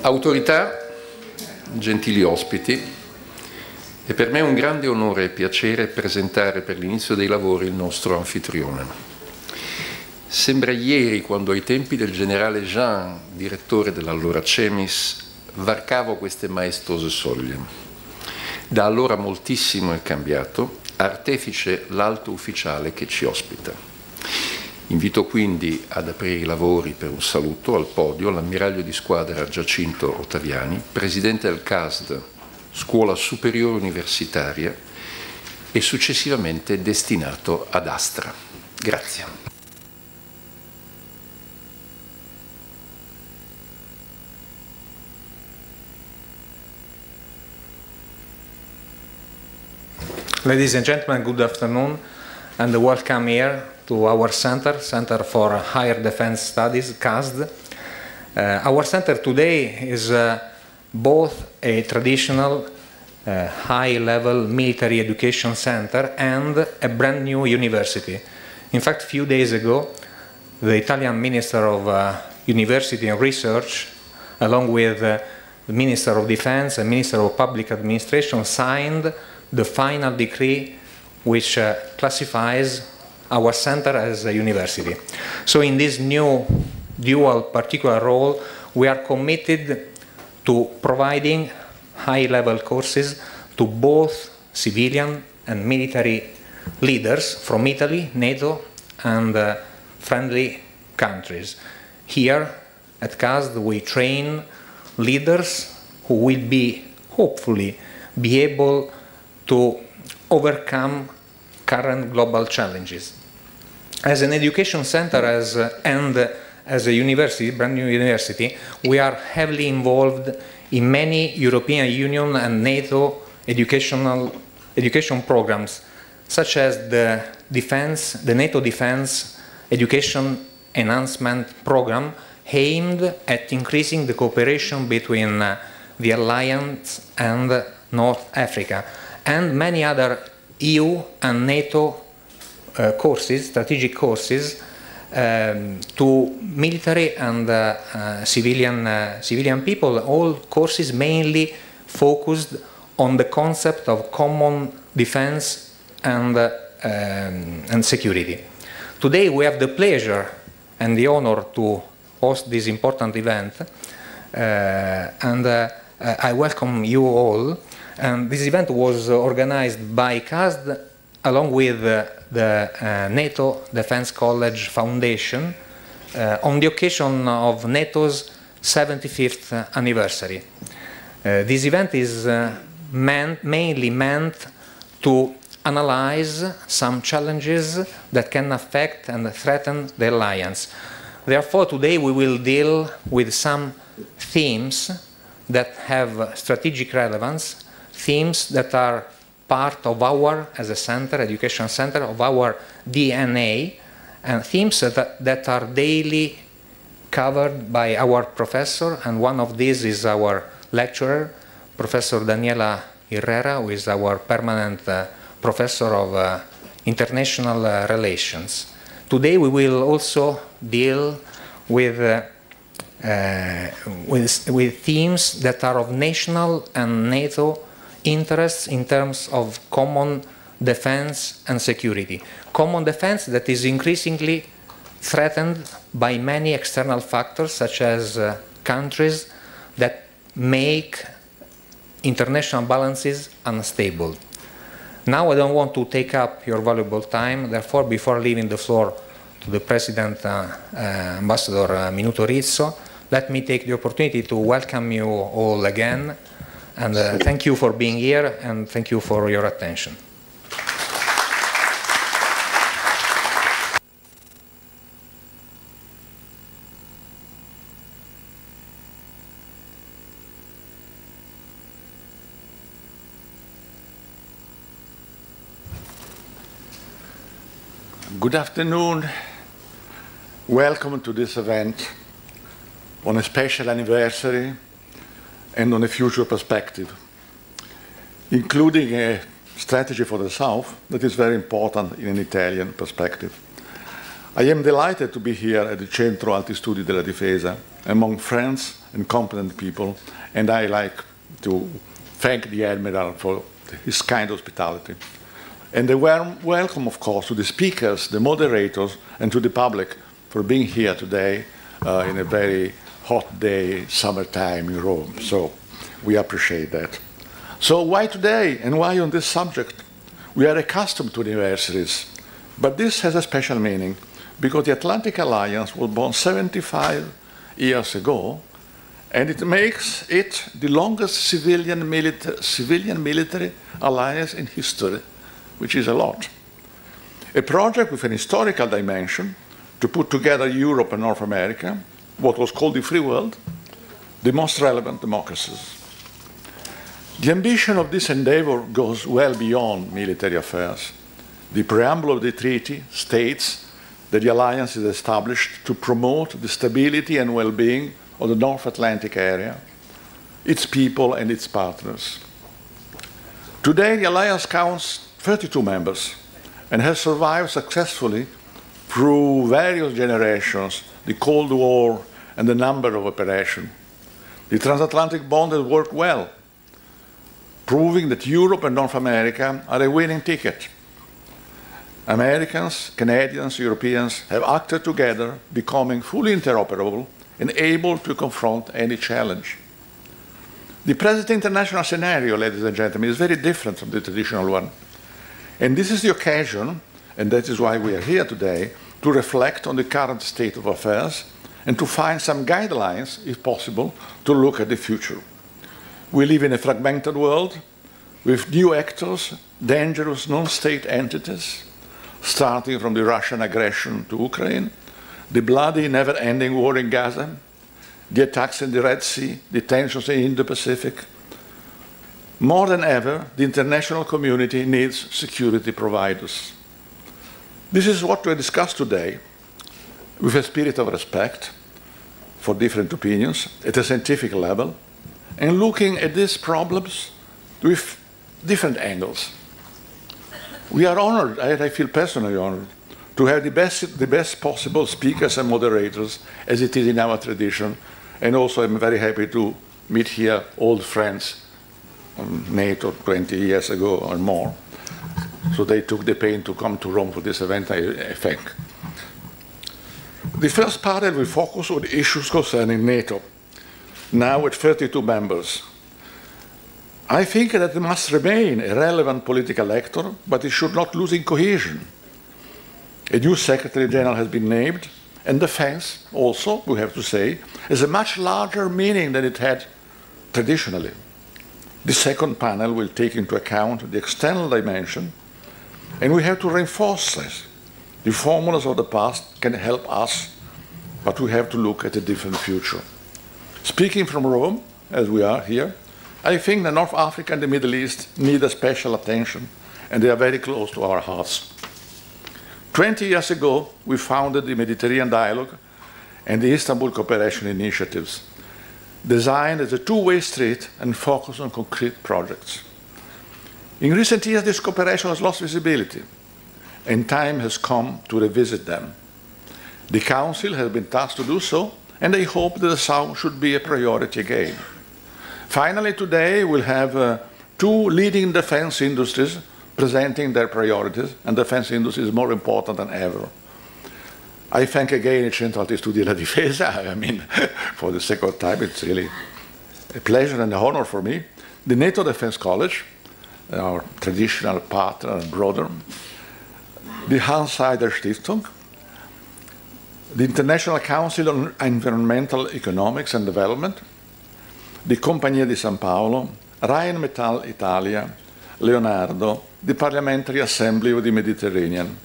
Autorità, gentili ospiti, è per me un grande onore e piacere presentare per l'inizio dei lavori il nostro anfitrione. Sembra ieri quando ai tempi del generale Jean, direttore dell'allora CEMIS, varcavo queste maestose soglie. Da allora moltissimo è cambiato, artefice l'alto ufficiale che ci ospita. Invito quindi ad aprire i lavori per un saluto al podio l'ammiraglio di squadra Giacinto Ottaviani, presidente del CASD, Scuola Superiore Universitaria, e successivamente destinato ad Astra. Grazie. Ladies and gentlemen, good afternoon and welcome here to our Center for Higher Defense Studies, CASD. Our center today is both a traditional high-level military education center and a brand new university. In fact, a few days ago, the Italian Minister of University and Research, along with the Minister of Defense and Minister of Public Administration, signed the final decree which classifies our center as a university. So in this new dual particular role, we are committed to providing high-level courses to both civilian and military leaders from Italy, NATO, and friendly countries. Here at CASD, we train leaders who will hopefully be able to overcome current global challenges. As an education center and as a university, brand new university, we are heavily involved in many European Union and NATO education programs, such as the NATO Defense Education Enhancement Program, aimed at increasing the cooperation between the Alliance and North Africa, and many other EU and NATO courses, strategic courses, to military and civilian people, all courses mainly focused on the concept of common defense and security. Today we have the pleasure and the honor to host this important event, and I welcome you all. And this event was organized by CASD along with the NATO Defense College Foundation on the occasion of NATO's 75th anniversary. This event is mainly meant to analyze some challenges that can affect and threaten the alliance. Therefore, today we will deal with some themes that have strategic relevance, themes that are part of our, as a center, education center, of our DNA, and themes that are daily covered by our professor, and one of these is our lecturer, Professor Daniela Herrera, who is our permanent professor of international relations. Today we will also deal with themes that are of national and NATO interests in terms of common defense and security. Common defense that is increasingly threatened by many external factors, such as countries that make international balances unstable. Now I don't want to take up your valuable time, therefore before leaving the floor to the President, Ambassador Minuto Rizzo, let me take the opportunity to welcome you all again, and thank you for being here, and thank you for your attention. Good afternoon. Welcome to this event on a special anniversary and on a future perspective, including a strategy for the South that is very important in an Italian perspective. I am delighted to be here at the Centro Alti Studi della Difesa, among friends and competent people, and I like to thank the Admiral for his kind hospitality. And a warm welcome, of course, to the speakers, the moderators, and to the public for being here today in a very hot day, summertime in Rome. So we appreciate that. So why today and why on this subject? We are accustomed to anniversaries, but this has a special meaning because the Atlantic Alliance was born 75 years ago, and it makes it the longest civilian military alliance in history, which is a lot. A project with an historical dimension to put together Europe and North America, what was called the free world, the most relevant democracies. The ambition of this endeavor goes well beyond military affairs. The preamble of the treaty states that the alliance is established to promote the stability and well-being of the North Atlantic area, its people and its partners. Today, the alliance counts 32 members and has survived successfully through various generations, the Cold War and a number of operations. The transatlantic bond has worked well, proving that Europe and North America are a winning ticket. Americans, Canadians, Europeans have acted together, becoming fully interoperable and able to confront any challenge. The present international scenario, ladies and gentlemen, is very different from the traditional one. And this is the occasion, and that is why we are here today, to reflect on the current state of affairs and to find some guidelines, if possible, to look at the future. We live in a fragmented world with new actors, dangerous non-state entities, starting from the Russian aggression to Ukraine, the bloody, never-ending war in Gaza, the attacks in the Red Sea, the tensions in the Indo-Pacific. More than ever, the international community needs security providers. This is what we discuss today with a spirit of respect for different opinions at a scientific level, and looking at these problems with different angles. We are honored, I feel personally honored, to have the best possible speakers and moderators as it is in our tradition, and also I'm very happy to meet here old friends from NATO 20 years ago or more. So they took the pain to come to Rome for this event, I think. The first panel will focus on issues concerning NATO, now with 32 members. I think that it must remain a relevant political actor, but it should not lose in cohesion. A new Secretary General has been named, and defense also, we have to say, has a much larger meaning than it had traditionally. The second panel will take into account the external dimension, and we have to reinforce this. The formulas of the past can help us, but we have to look at a different future. Speaking from Rome, as we are here, I think that North Africa and the Middle East need a special attention, and they are very close to our hearts. 20 years ago, we founded the Mediterranean Dialogue and the Istanbul Cooperation Initiatives, designed as a two-way street and focused on concrete projects. In recent years, this cooperation has lost visibility, and time has come to revisit them. The Council has been tasked to do so, and I hope that the South should be a priority again. Finally, today we'll have two leading defense industries presenting their priorities, and defense industry is more important than ever. I thank again il Centro Alti Studi della Difesa. I mean, for the second time, it's really a pleasure and an honor for me. The NATO Defense College, our traditional partner and brother, the Hans-Seider Stiftung, the International Council on Environmental Economics and Development, the Compagnia di San Paolo, Rheinmetall Italia, Leonardo, the Parliamentary Assembly of the Mediterranean,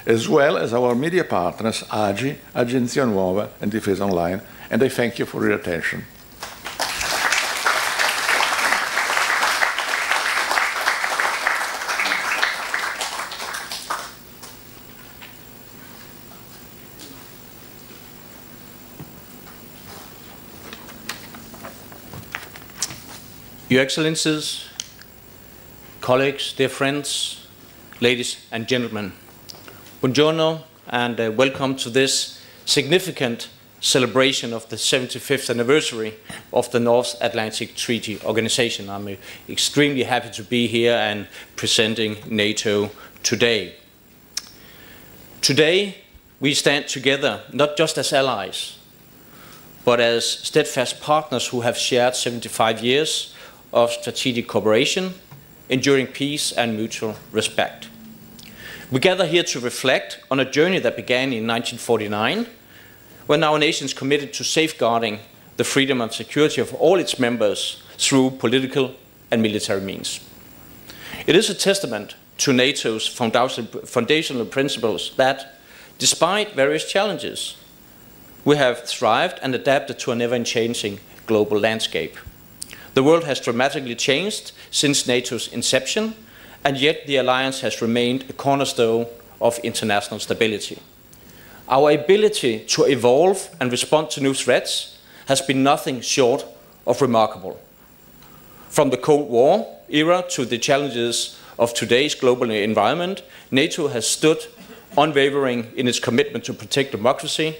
as well as our media partners, AGI, Agenzia Nuova, and Difesa Online, and I thank you for your attention. Your Excellencies, colleagues, dear friends, ladies and gentlemen, buongiorno and welcome to this significant celebration of the 75th anniversary of the North Atlantic Treaty Organization. I'm extremely happy to be here and presenting NATO today. Today, we stand together not just as allies, but as steadfast partners who have shared 75 years of strategic cooperation, enduring peace and mutual respect. We gather here to reflect on a journey that began in 1949, when our nations committed to safeguarding the freedom and security of all its members through political and military means. It is a testament to NATO's foundational principles that, despite various challenges, we have thrived and adapted to an ever-changing global landscape. The world has dramatically changed since NATO's inception, and yet the alliance has remained a cornerstone of international stability. Our ability to evolve and respond to new threats has been nothing short of remarkable. From the Cold War era to the challenges of today's global environment, NATO has stood unwavering in its commitment to protect democracy,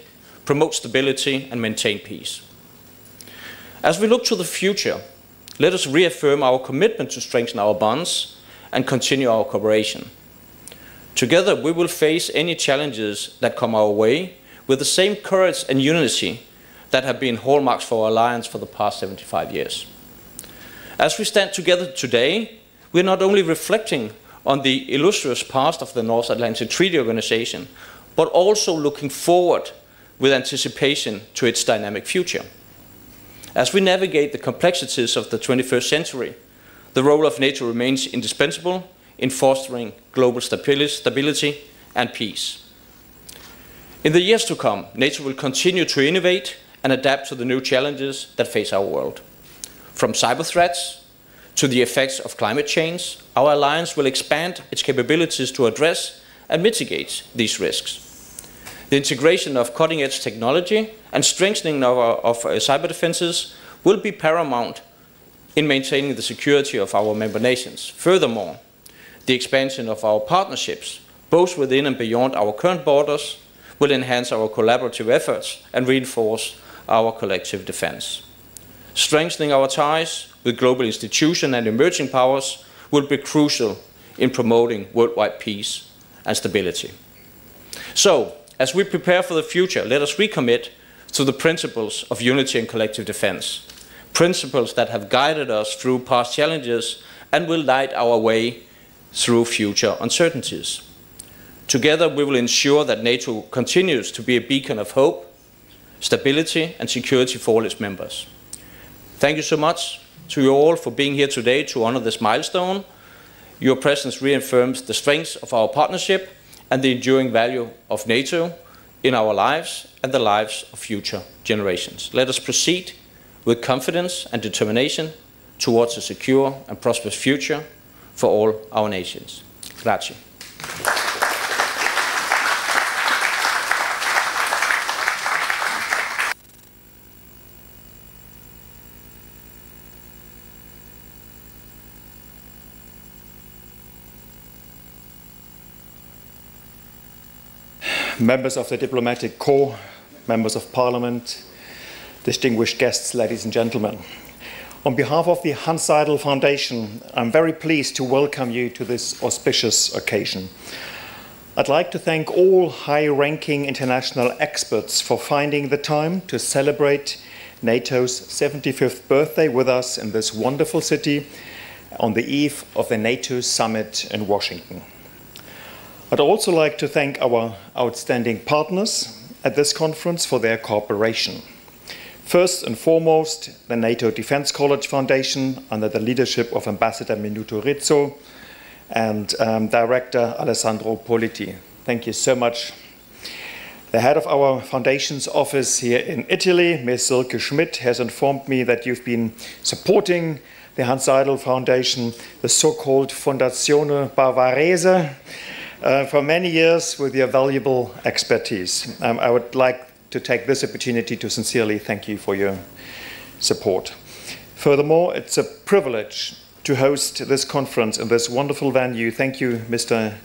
promote stability, and maintain peace. As we look to the future, let us reaffirm our commitment to strengthen our bonds and continue our cooperation. Together, we will face any challenges that come our way with the same courage and unity that have been hallmarks for our alliance for the past 75 years. As we stand together today, we are not only reflecting on the illustrious past of the North Atlantic Treaty Organization, but also looking forward with anticipation to its dynamic future. As we navigate the complexities of the 21st century, the role of NATO remains indispensable in fostering global stability and peace. In the years to come, NATO will continue to innovate and adapt to the new challenges that face our world. From cyber threats to the effects of climate change, our alliance will expand its capabilities to address and mitigate these risks. The integration of cutting-edge technology and strengthening of cyber defenses will be paramount in maintaining the security of our member nations. Furthermore, the expansion of our partnerships, both within and beyond our current borders, will enhance our collaborative efforts and reinforce our collective defense. Strengthening our ties with global institutions and emerging powers will be crucial in promoting worldwide peace and stability. So, as we prepare for the future, let us recommit to the principles of unity and collective defense, principles that have guided us through past challenges and will light our way through future uncertainties. Together, we will ensure that NATO continues to be a beacon of hope, stability, and security for all its members. Thank you so much to you all for being here today to honor this milestone. Your presence reaffirms the strength of our partnership and the enduring value of NATO in our lives and the lives of future generations. Let us proceed with confidence and determination towards a secure and prosperous future for all our nations. Grazie. Members of the diplomatic corps, members of parliament, distinguished guests, ladies and gentlemen. On behalf of the Hans Seidel Foundation, I'm very pleased to welcome you to this auspicious occasion. I'd like to thank all high-ranking international experts for finding the time to celebrate NATO's 75th birthday with us in this wonderful city on the eve of the NATO summit in Washington. I'd also like to thank our outstanding partners at this conference for their cooperation. First and foremost, the NATO Defense College Foundation, under the leadership of Ambassador Minuto Rizzo and Director Alessandro Politi. Thank you so much. The head of our foundation's office here in Italy, Ms. Silke Schmidt, has informed me that you've been supporting the Hans Seidel Foundation, the so-called Fondazione Bavarese, for many years with your valuable expertise. I would like to take this opportunity to sincerely thank you for your support. Furthermore, it's a privilege to host this conference in this wonderful venue. Thank you, Mr.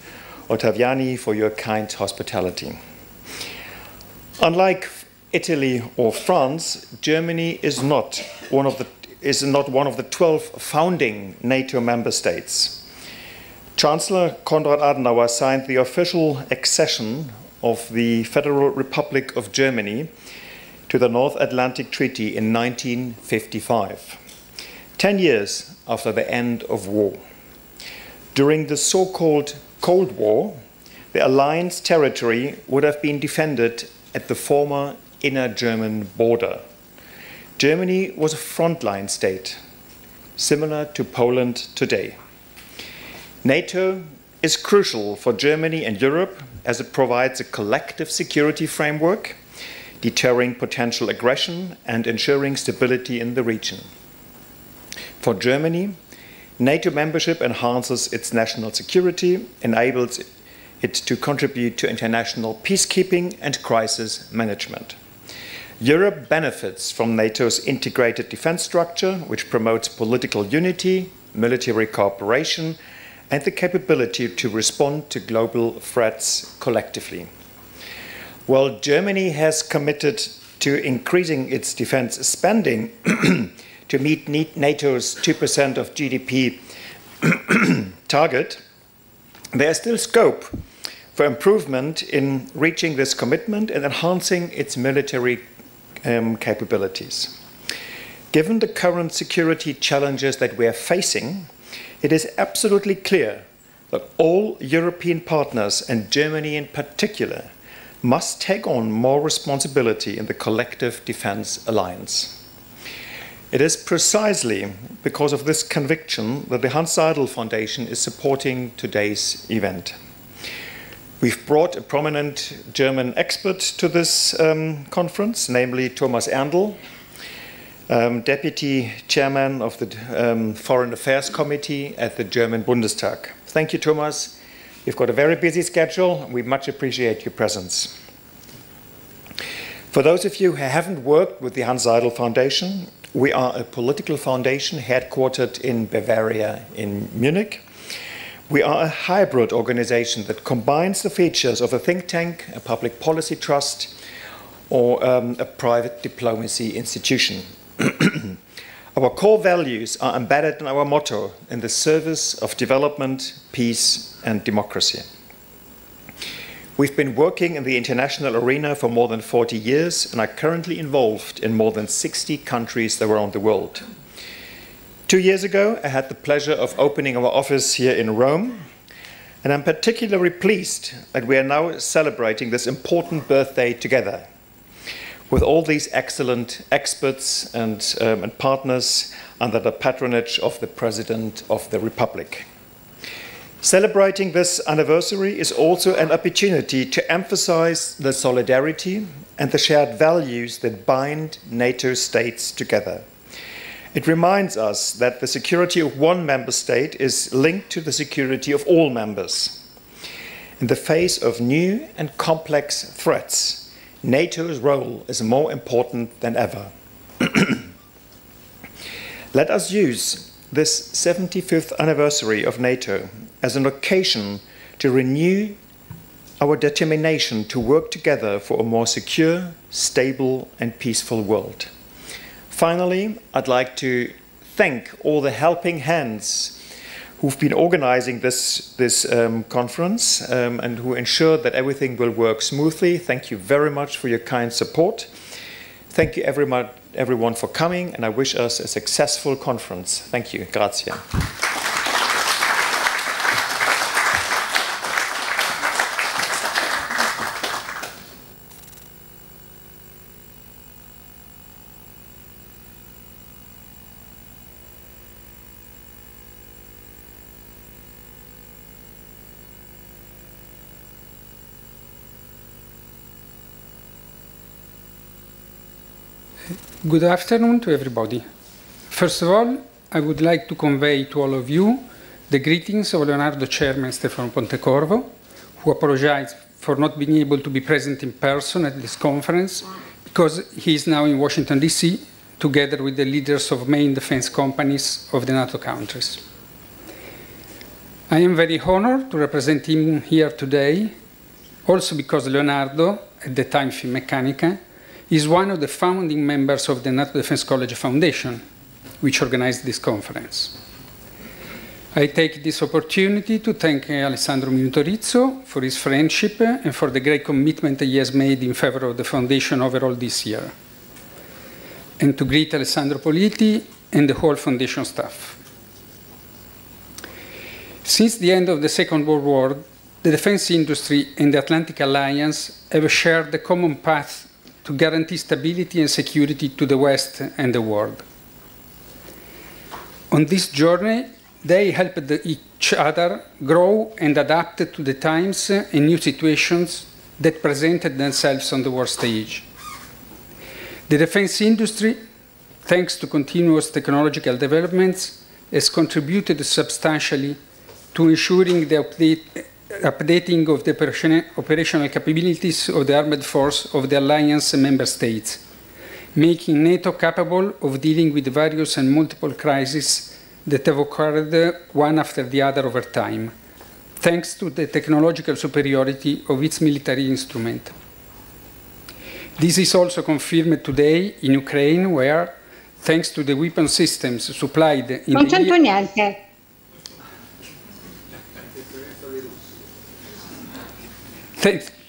Ottaviani, for your kind hospitality. Unlike Italy or France, Germany is not one of the 12 founding NATO member states. Chancellor Konrad Adenauer signed the official accession of the Federal Republic of Germany to the North Atlantic Treaty in 1955, 10 years after the end of war. During the so-called Cold War, the Alliance territory would have been defended at the former inner German border. Germany was a frontline state, similar to Poland today. NATO is crucial for Germany and Europe as it provides a collective security framework, deterring potential aggression and ensuring stability in the region. For Germany, NATO membership enhances its national security, enables it to contribute to international peacekeeping and crisis management. Europe benefits from NATO's integrated defense structure, which promotes political unity, military cooperation, and the capability to respond to global threats collectively. While Germany has committed to increasing its defense spending to meet NATO's 2% of GDP target, there is still scope for improvement in reaching this commitment and enhancing its military capabilities. Given the current security challenges that we are facing, it is absolutely clear that all European partners, and Germany in particular, must take on more responsibility in the collective defense alliance. It is precisely because of this conviction that the Hans Seidel Foundation is supporting today's event. We've brought a prominent German expert to this conference, namely Thomas Erndl, Deputy Chairman of the Foreign Affairs Committee at the German Bundestag. Thank you, Thomas. You've got a very busy schedule. We much appreciate your presence. For those of you who haven't worked with the Hans Seidel Foundation, we are a political foundation headquartered in Bavaria in Munich. We are a hybrid organization that combines the features of a think tank, a public policy trust, or a private diplomacy institution. Our core values are embedded in our motto, in the service of development, peace, and democracy. We've been working in the international arena for more than 40 years and are currently involved in more than 60 countries around the world. 2 years ago, I had the pleasure of opening our office here in Rome, and I'm particularly pleased that we are now celebrating this important birthday together with all these excellent experts and partners under the patronage of the President of the Republic. Celebrating this anniversary is also an opportunity to emphasize the solidarity and the shared values that bind NATO states together. It reminds us that the security of one member state is linked to the security of all members. In the face of new and complex threats, NATO's role is more important than ever. Let us use this 75th anniversary of NATO as an occasion to renew our determination to work together for a more secure, stable, and peaceful world. Finally, I'd like to thank all the helping hands who've been organizing this conference and who ensured that everything will work smoothly. Thank you very much for your kind support. Thank you everyone for coming, and I wish us a successful conference. Thank you. Grazie. Good afternoon to everybody. First of all, I would like to convey to all of you the greetings of Leonardo Chairman Stefano Pontecorvo, who apologized for not being able to be present in person at this conference because he is now in Washington, D.C., together with the leaders of main defense companies of the NATO countries. I am very honored to represent him here today, also because Leonardo at the time Finmeccanica, is one of the founding members of the NATO Defense College Foundation, which organized this conference. I take this opportunity to thank Alessandro Minutorizzo for his friendship and for the great commitment he has made in favor of the Foundation overall this year, and to greet Alessandro Politi and the whole Foundation staff. Since the end of the Second World War, the defense industry and the Atlantic Alliance have shared the common path to guarantee stability and security to the West and the world. On this journey, they helped each other grow and adapt to the times and new situations that presented themselves on the world stage. The defense industry, thanks to continuous technological developments, has contributed substantially to ensuring the updating of the operational capabilities of the armed force of the alliance member states, making NATO capable of dealing with various and multiple crises that have occurred one after the other over time, thanks to the technological superiority of its military instrument. This is also confirmed today in Ukraine, where, thanks to the weapon systems supplied in Non c'entro niente.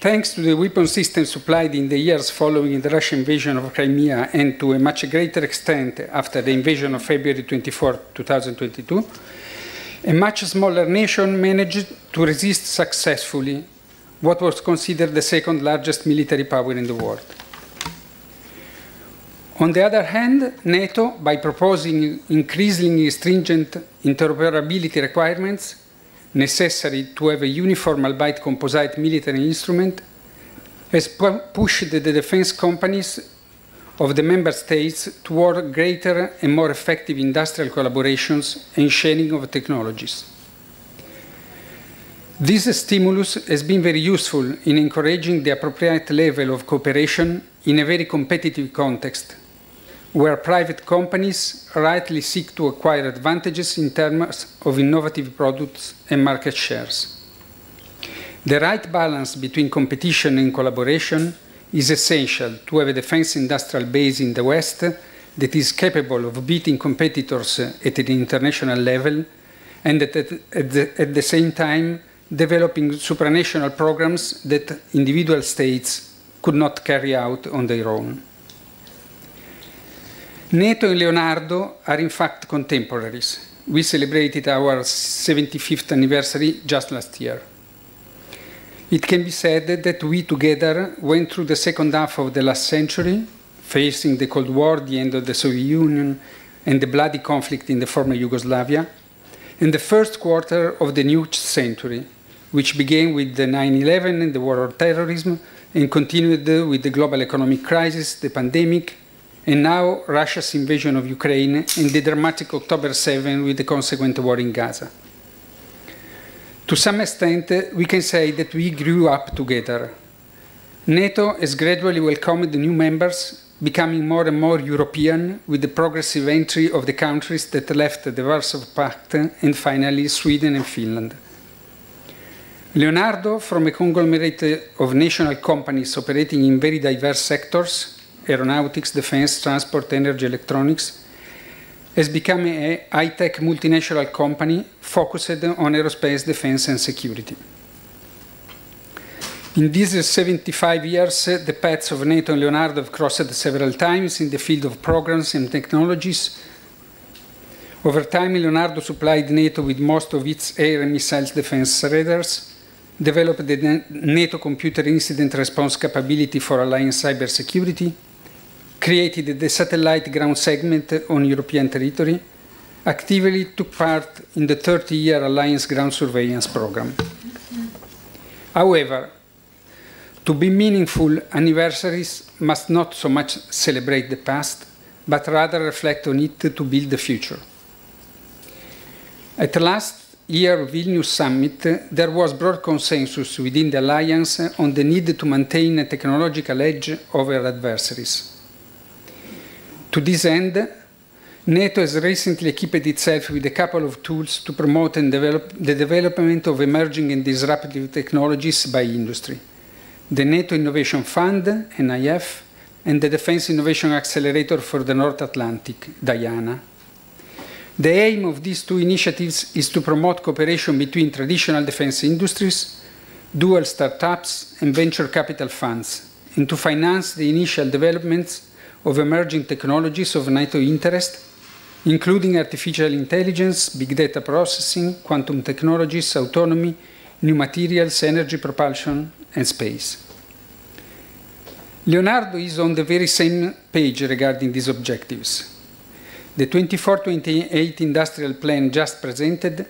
Thanks to the weapon systems supplied in the years following the Russian invasion of Crimea and to a much greater extent after the invasion of February 24, 2022, a much smaller nation managed to resist successfully what was considered the second largest military power in the world. On the other hand, NATO, by proposing increasingly stringent interoperability requirements, necessary to have a uniform albeit composite military instrument, has pushed the defense companies of the member states toward greater and more effective industrial collaborations and sharing of technologies. This stimulus has been very useful in encouraging the appropriate level of cooperation in a very competitive context, where private companies rightly seek to acquire advantages in terms of innovative products and market shares. The right balance between competition and collaboration is essential to have a defense industrial base in the West that is capable of beating competitors at an international level and that at the same time developing supranational programs that individual states could not carry out on their own. NATO and Leonardo are in fact contemporaries. We celebrated our 75th anniversary just last year. It can be said that we together went through the second half of the last century, facing the Cold War, the end of the Soviet Union, and the bloody conflict in the former Yugoslavia, and the first quarter of the new century, which began with the 9/11 and the war on terrorism, and continued with the global economic crisis, the pandemic, and now Russia's invasion of Ukraine and the dramatic October 7 with the consequent war in Gaza. To some extent, we can say that we grew up together. NATO has gradually welcomed the new members, becoming more and more European with the progressive entry of the countries that left the Warsaw Pact and finally Sweden and Finland. Leonardo, from a conglomerate of national companies operating in very diverse sectors, aeronautics, defense, transport, energy, electronics, has become a high-tech multinational company focused on aerospace, defense, and security. In these 75 years, the paths of NATO and Leonardo have crossed several times in the field of programs and technologies. Over time, Leonardo supplied NATO with most of its air and missiles defense radars, developed the NATO computer incident response capability for alliance cybersecurity, created the satellite ground segment on European territory, actively took part in the 30-year Alliance ground surveillance program. However, to be meaningful, anniversaries must not so much celebrate the past, but rather reflect on it to build the future. At last year Vilnius summit, there was broad consensus within the alliance on the need to maintain a technological edge over adversaries. To this end, NATO has recently equipped itself with a couple of tools to promote and develop the development of emerging and disruptive technologies by industry, the NATO Innovation Fund, NIF, and the Defense Innovation Accelerator for the North Atlantic, DIANA. The aim of these two initiatives is to promote cooperation between traditional defense industries, dual startups, and venture capital funds, and to finance the initial developments of emerging technologies of NATO interest, including artificial intelligence, big data processing, quantum technologies, autonomy, new materials, energy propulsion, and space. Leonardo is on the very same page regarding these objectives. The 24-28 industrial plan just presented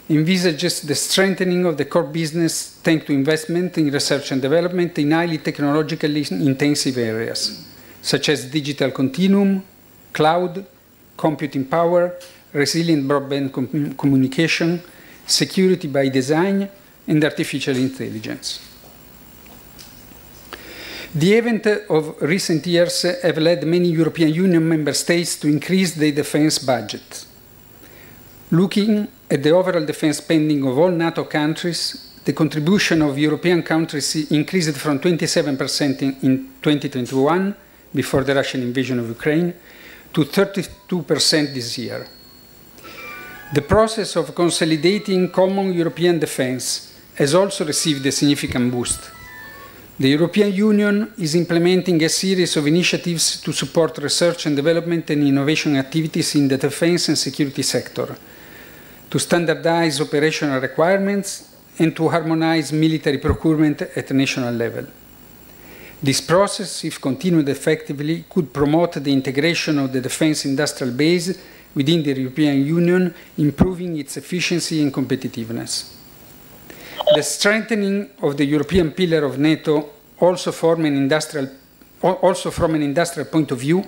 envisages the strengthening of the core business thanks to investment in research and development in highly technologically intensive areas, such as digital continuum, cloud, computing power, resilient broadband communication, security by design, and artificial intelligence. The events of recent years have led many European Union member states to increase their defense budget. Looking at the overall defense spending of all NATO countries, the contribution of European countries increased from 27% in 2021, before the Russian invasion of Ukraine, to 32% this year. The process of consolidating common European defense has also received a significant boost. The European Union is implementing a series of initiatives to support research and development and innovation activities in the defense and security sector, to standardize operational requirements, and to harmonize military procurement at a national level. This process, if continued effectively, could promote the integration of the defense industrial base within the European Union, improving its efficiency and competitiveness. The strengthening of the European pillar of NATO, also from an industrial point of view,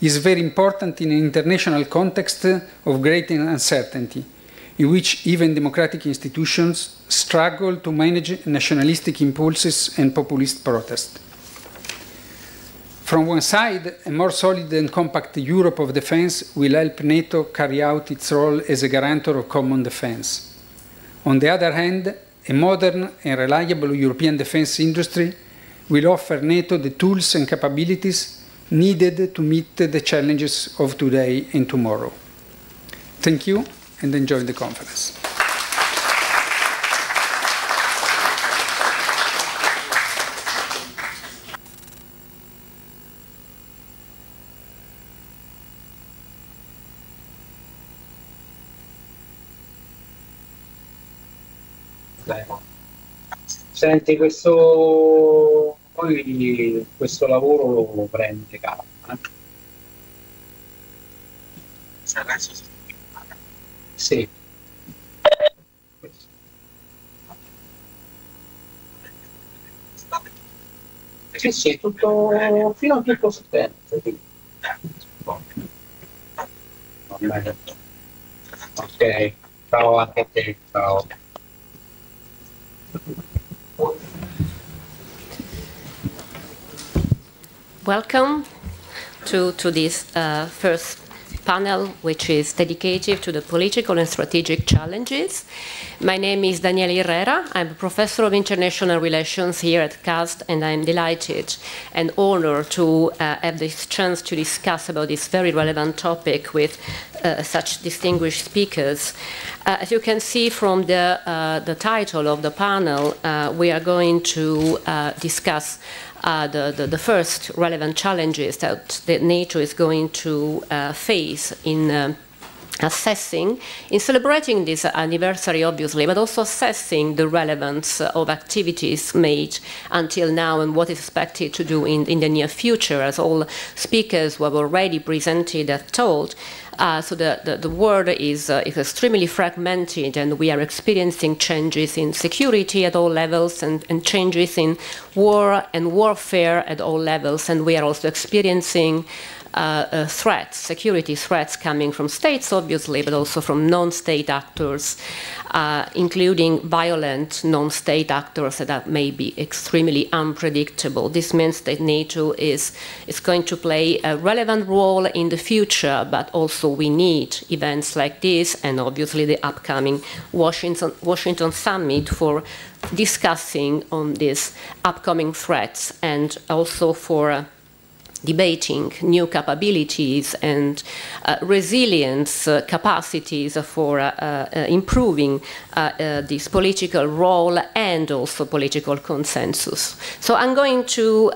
is very important in an international context of great uncertainty, in which even democratic institutions struggle to manage nationalistic impulses and populist protest. From one side, a more solid and compact Europe of defense will help NATO carry out its role as a guarantor of common defense. On the other hand, a modern and reliable European defense industry will offer NATO the tools and capabilities needed to meet the challenges of today and tomorrow. Thank you, and enjoy the conference. Senti, questo lavoro lo prende calma. Sì. Sì, tutto fino a tutto settembre. Ok, ciao anche a te, ciao. Welcome to this first panel, which is dedicated to the political and strategic challenges. My name is Daniela Herrera. I'm a professor of international relations here at CAST, and I'm delighted and honored to have this chance to discuss about this very relevant topic with such distinguished speakers. As you can see from the title of the panel, we are going to discuss the first relevant challenges that NATO is going to face in assessing, in celebrating this anniversary, obviously, but also assessing the relevance of activities made until now and what is expected to do in the near future, as all speakers who have already presented have told. So the world is extremely fragmented, and we are experiencing changes in security at all levels and changes in war and warfare at all levels. And we are also experiencing threats, security threats coming from states, obviously, but also from non-state actors, including violent non-state actors that may be extremely unpredictable. This means that NATO is going to play a relevant role in the future, but also we need events like this and obviously the upcoming Washington summit for discussing on these upcoming threats and also for debating new capabilities and resilience capacities for improving this political role and also political consensus. So I'm going to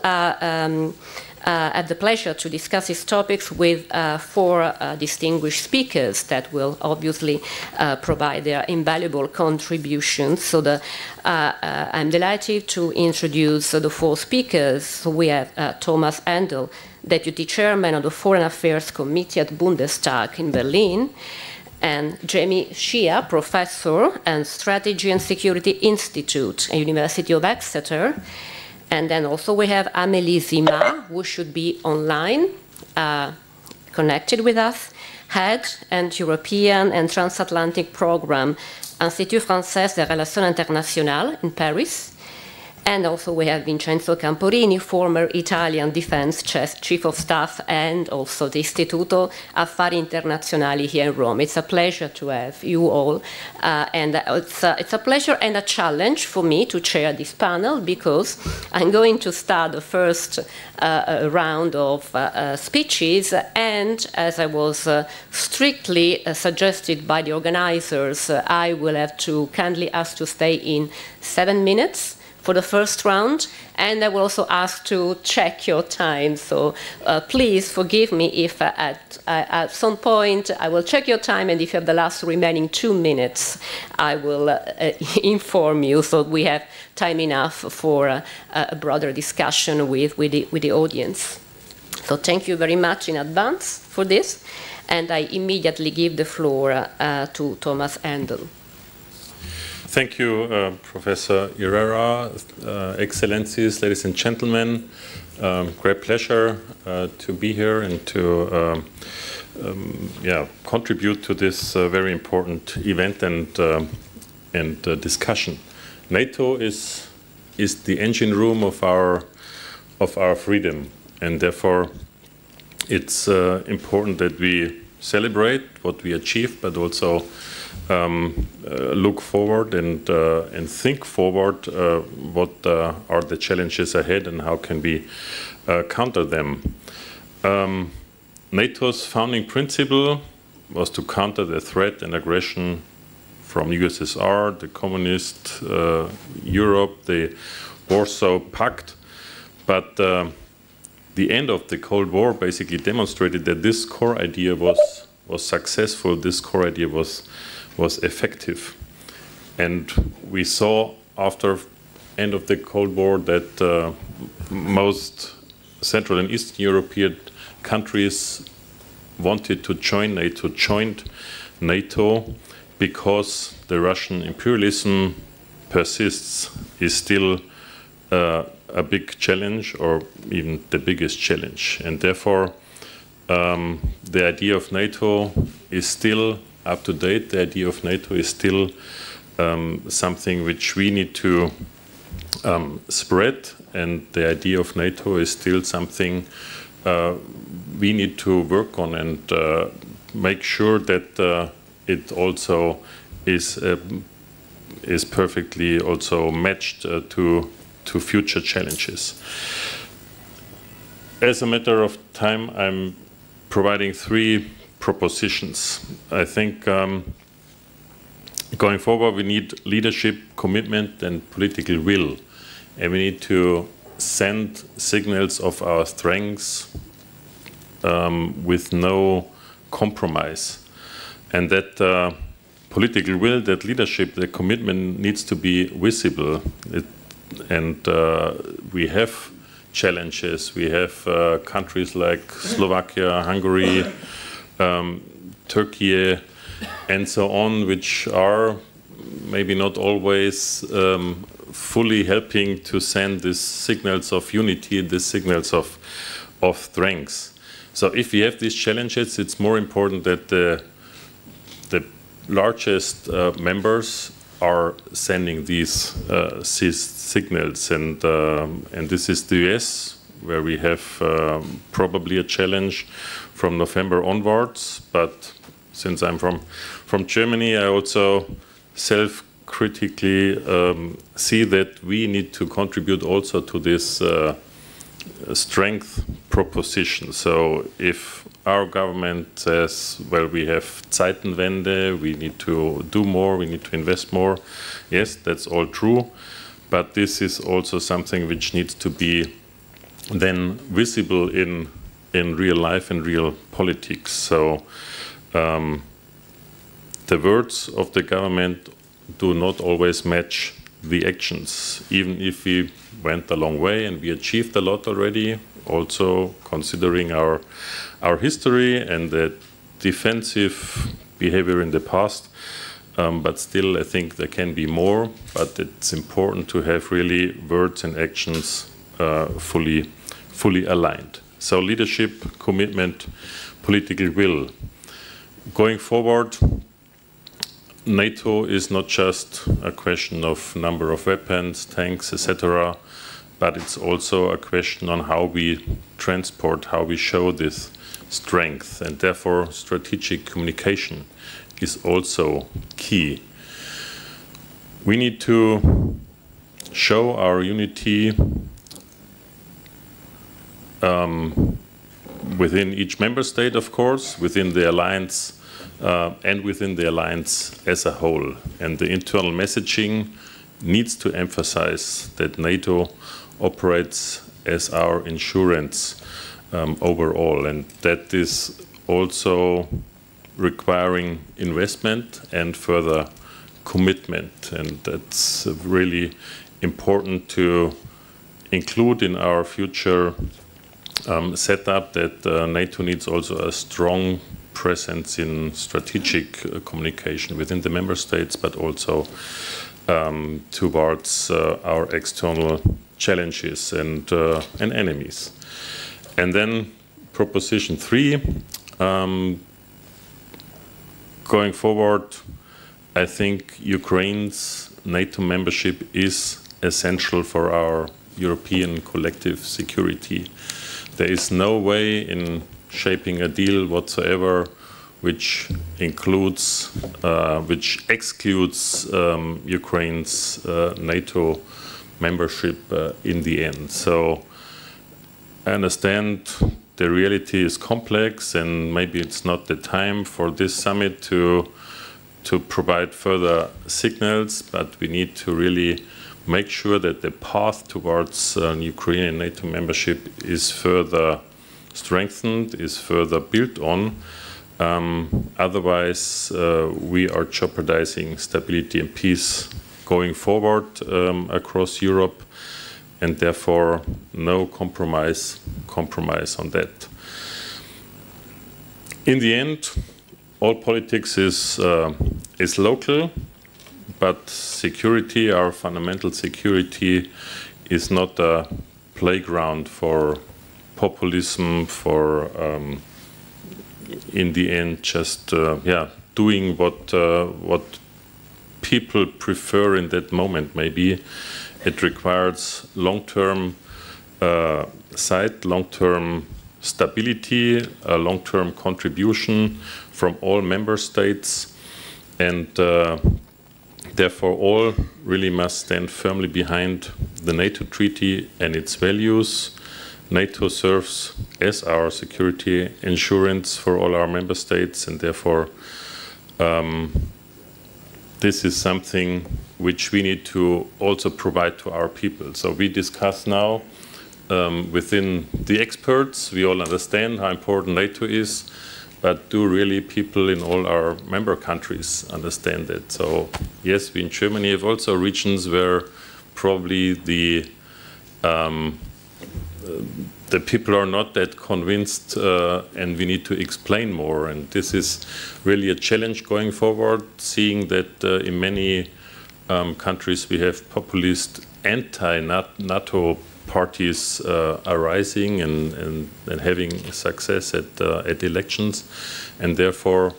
have the pleasure to discuss these topics with four distinguished speakers that will obviously provide their invaluable contributions. So I'm delighted to introduce the four speakers. So we have Thomas Endel, Deputy Chairman of the Foreign Affairs Committee at Bundestag in Berlin, and Jamie Shia, Professor and Strategy and Security Institute at University of Exeter. And then also we have Amélie Zima, who should be online, connected with us, Head and European and Transatlantic Program, Institut Français des Relations Internationales in Paris. And also we have Vincenzo Camporini, former Italian Defense Chief of Staff and also the Istituto Affari Internazionali here in Rome. It's a pleasure to have you all. And it's a pleasure and a challenge for me to chair this panel because I'm going to start the first round of speeches, and as I was strictly suggested by the organizers, I will have to kindly ask to stay in 7 minutes for the first round, and I will also ask to check your time. So please forgive me if at some point I will check your time, and if you have the last remaining 2 minutes, I will inform you so we have time enough for a broader discussion with the audience. So thank you very much in advance for this, and I immediately give the floor to Thomas Endel. Thank you, Professor Herrera, Excellencies, ladies and gentlemen. Great pleasure to be here and to contribute to this very important event and discussion. NATO is the engine room of our freedom, and therefore it's important that we celebrate what we achieved, but also look forward and think forward what are the challenges ahead and how can we counter them. NATO's founding principle was to counter the threat and aggression from USSR, the communist Europe, the Warsaw Pact, but the end of the Cold War basically demonstrated that this core idea was successful, this core idea was effective. And we saw after end of the Cold War that most Central and Eastern European countries wanted to join NATO, joined NATO, because the Russian imperialism persists, is still a big challenge, or even the biggest challenge. And therefore, the idea of NATO is still up to date. The idea of NATO is still something which we need to spread, and the idea of NATO is still something we need to work on and make sure that it also is perfectly also matched to future challenges. As a matter of time, I'm providing 3 propositions. I think going forward we need leadership, commitment and political will, and we need to send signals of our strengths with no compromise, and that political will, that leadership, the commitment needs to be visible. And we have challenges. We have countries like Slovakia, Hungary, Turkey, and so on, which are maybe not always fully helping to send these signals of unity, these signals of strength. So if we have these challenges, it's more important that the largest members are sending these signals, and this is the US, where we have probably a challenge from November onwards. But since I'm from Germany, I also self-critically see that we need to contribute also to this strength proposition. So if our government says, well, we have Zeitenwende, we need to do more, we need to invest more, yes, that's all true, but this is also something which needs to be then visible in real life and real politics. So the words of the government do not always match the actions, even if we went a long way and we achieved a lot already, also considering our history and the defensive behavior in the past. But still, I think there can be more, but it's important to have really words and actions fully aligned. So leadership, commitment, political will. Going forward, NATO is not just a question of number of weapons, tanks, etc., but it's also a question on how we transport, how we show this strength, and therefore strategic communication is also key. We need to show our unity within each member state, of course, within the alliance, and within the alliance as a whole. And the internal messaging needs to emphasize that NATO operates as our insurance overall, and that is also requiring investment and further commitment. And that's really important to include in our future setup, that NATO needs also a strong presence in strategic communication within the member states, but also towards our external challenges and enemies. And then proposition 3, going forward, I think Ukraine's NATO membership is essential for our European collective security. There is no way in shaping a deal whatsoever which excludes Ukraine's NATO membership in the end. So I understand the reality is complex, and maybe it's not the time for this summit to provide further signals, but we need to really make sure that the path towards Ukrainian NATO membership is further strengthened, is further built on. Otherwise, we are jeopardizing stability and peace going forward across Europe, and therefore no compromise on that. In the end, all politics is local, but security, our fundamental security, is not a playground for populism, for in the end just doing what people prefer in that moment. Maybe it requires long-term sight, long-term stability, a long-term contribution from all member states, and therefore all really must stand firmly behind the NATO treaty and its values. NATO serves as our security insurance for all our member states, and therefore this is something which we need to also provide to our people. So we discuss now within the experts, we all understand how important NATO is, but do really people in all our member countries understand it? So yes, we in Germany have also regions where probably the people are not that convinced, and we need to explain more. And this is really a challenge going forward, seeing that in many countries we have populist anti-NATO parties are rising and having success at elections, and therefore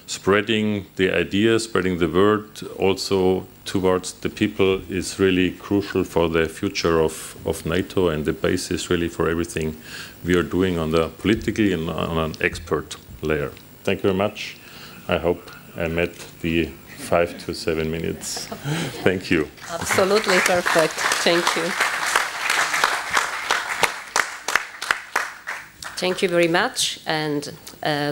spreading the ideas, spreading the word also towards the people is really crucial for the future of NATO and the basis really for everything we are doing on the political and on an expert layer. Thank you very much. I hope I met the 5 to 7 minutes. Thank you. Absolutely perfect. Thank you. Thank you very much, and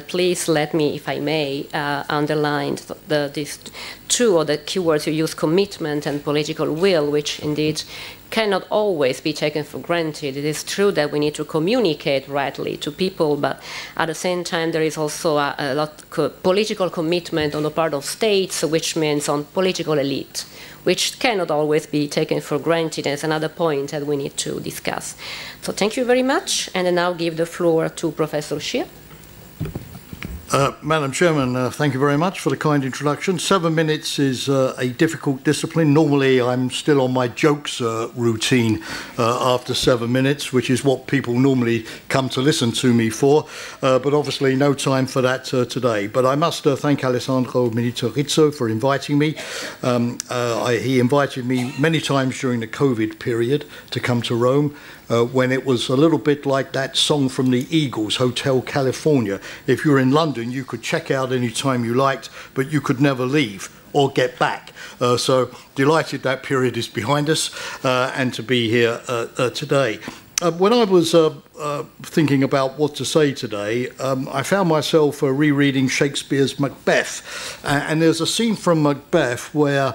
please let me, if I may, underline these two of the keywords you use, commitment and political will, which indeed cannot always be taken for granted. It is true that we need to communicate rightly to people, but at the same time there is also a lot of political commitment on the part of states, which means on political elite, which cannot always be taken for granted as another point that we need to discuss. So thank you very much, and I now give the floor to Professor Scheer. Madam Chairman, thank you very much for the kind introduction. 7 minutes is a difficult discipline. Normally I'm still on my jokes routine after 7 minutes, which is what people normally come to listen to me for, but obviously no time for that today. But I must thank Alessandro Milito-Rizzo for inviting me. He invited me many times during the COVID period to come to Rome. When it was a little bit like that song from the Eagles, Hotel California. If you were in London, you could check out any time you liked, but you could never leave or get back. So delighted that period is behind us and to be here today. When I was thinking about what to say today, I found myself rereading Shakespeare's Macbeth. And there's a scene from Macbeth where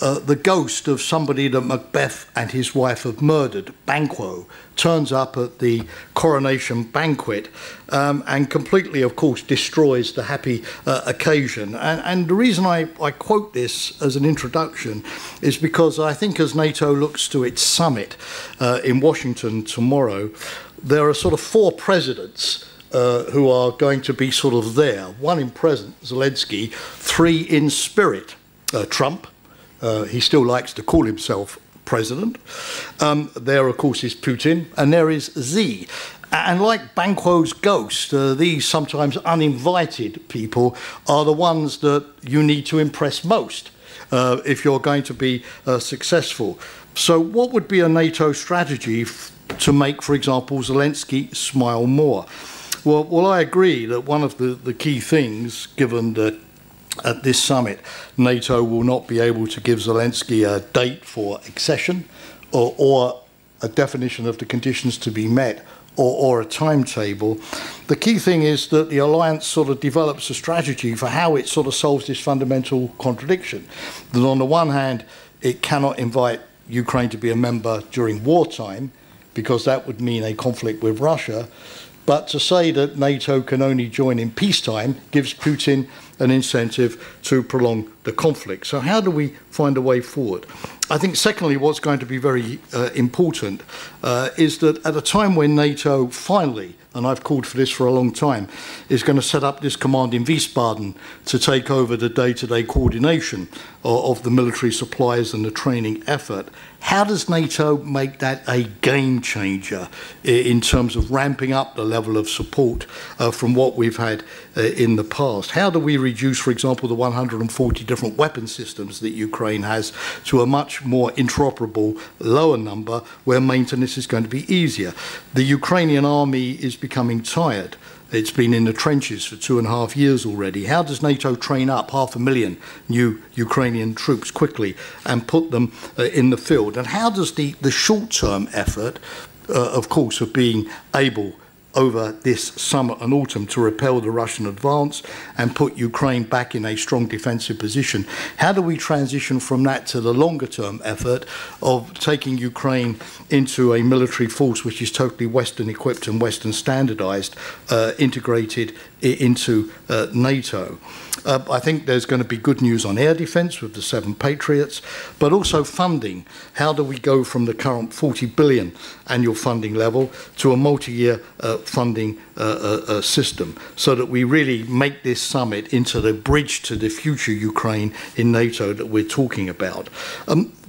the ghost of somebody that Macbeth and his wife have murdered, Banquo, turns up at the coronation banquet and completely, of course, destroys the happy occasion. And the reason I quote this as an introduction is because I think as NATO looks to its summit in Washington tomorrow, there are sort of 4 presidents who are going to be sort of there. 1 in present, Zelensky, 3 in spirit, Trump. He still likes to call himself president. There, of course, is Putin, and there is Z. And like Banquo's ghost, these sometimes uninvited people are the ones that you need to impress most if you're going to be successful. So what would be a NATO strategy to make, for example, Zelensky smile more? Well, I agree that one of the key things, given that at this summit, NATO will not be able to give Zelensky a date for accession or a definition of the conditions to be met or a timetable. The key thing is that the alliance sort of develops a strategy for how it sort of solves this fundamental contradiction. That on the one hand, it cannot invite Ukraine to be a member during wartime, because that would mean a conflict with Russia. But to say that NATO can only join in peacetime gives Putin an incentive to prolong the conflict. So how do we find a way forward? I think secondly, what's going to be very important is that at a time when NATO finally, and I've called for this for a long time, is going to set up this command in Wiesbaden to take over the day-to-day coordination of the military supplies and the training effort. How does NATO make that a game changer in terms of ramping up the level of support from what we've had in the past? How do we reduce, for example, the 140 different weapon systems that Ukraine has to a much more interoperable, lower number where maintenance is going to be easier? The Ukrainian army is becoming tired. It's been in the trenches for 2.5 years already. How does NATO train up 500,000 new Ukrainian troops quickly and put them in the field? And how does the short-term effort, of course, of being able over this summer and autumn to repel the Russian advance and put Ukraine back in a strong defensive position, how do we transition from that to the longer-term effort of taking Ukraine into a military force which is totally Western equipped and Western standardized, integrated into NATO? I think there's going to be good news on air defence with the 7 Patriots, but also funding. How do we go from the current 40 billion annual funding level to a multi-year funding system, so that we really make this summit into the bridge to the future Ukraine in NATO that we're talking about.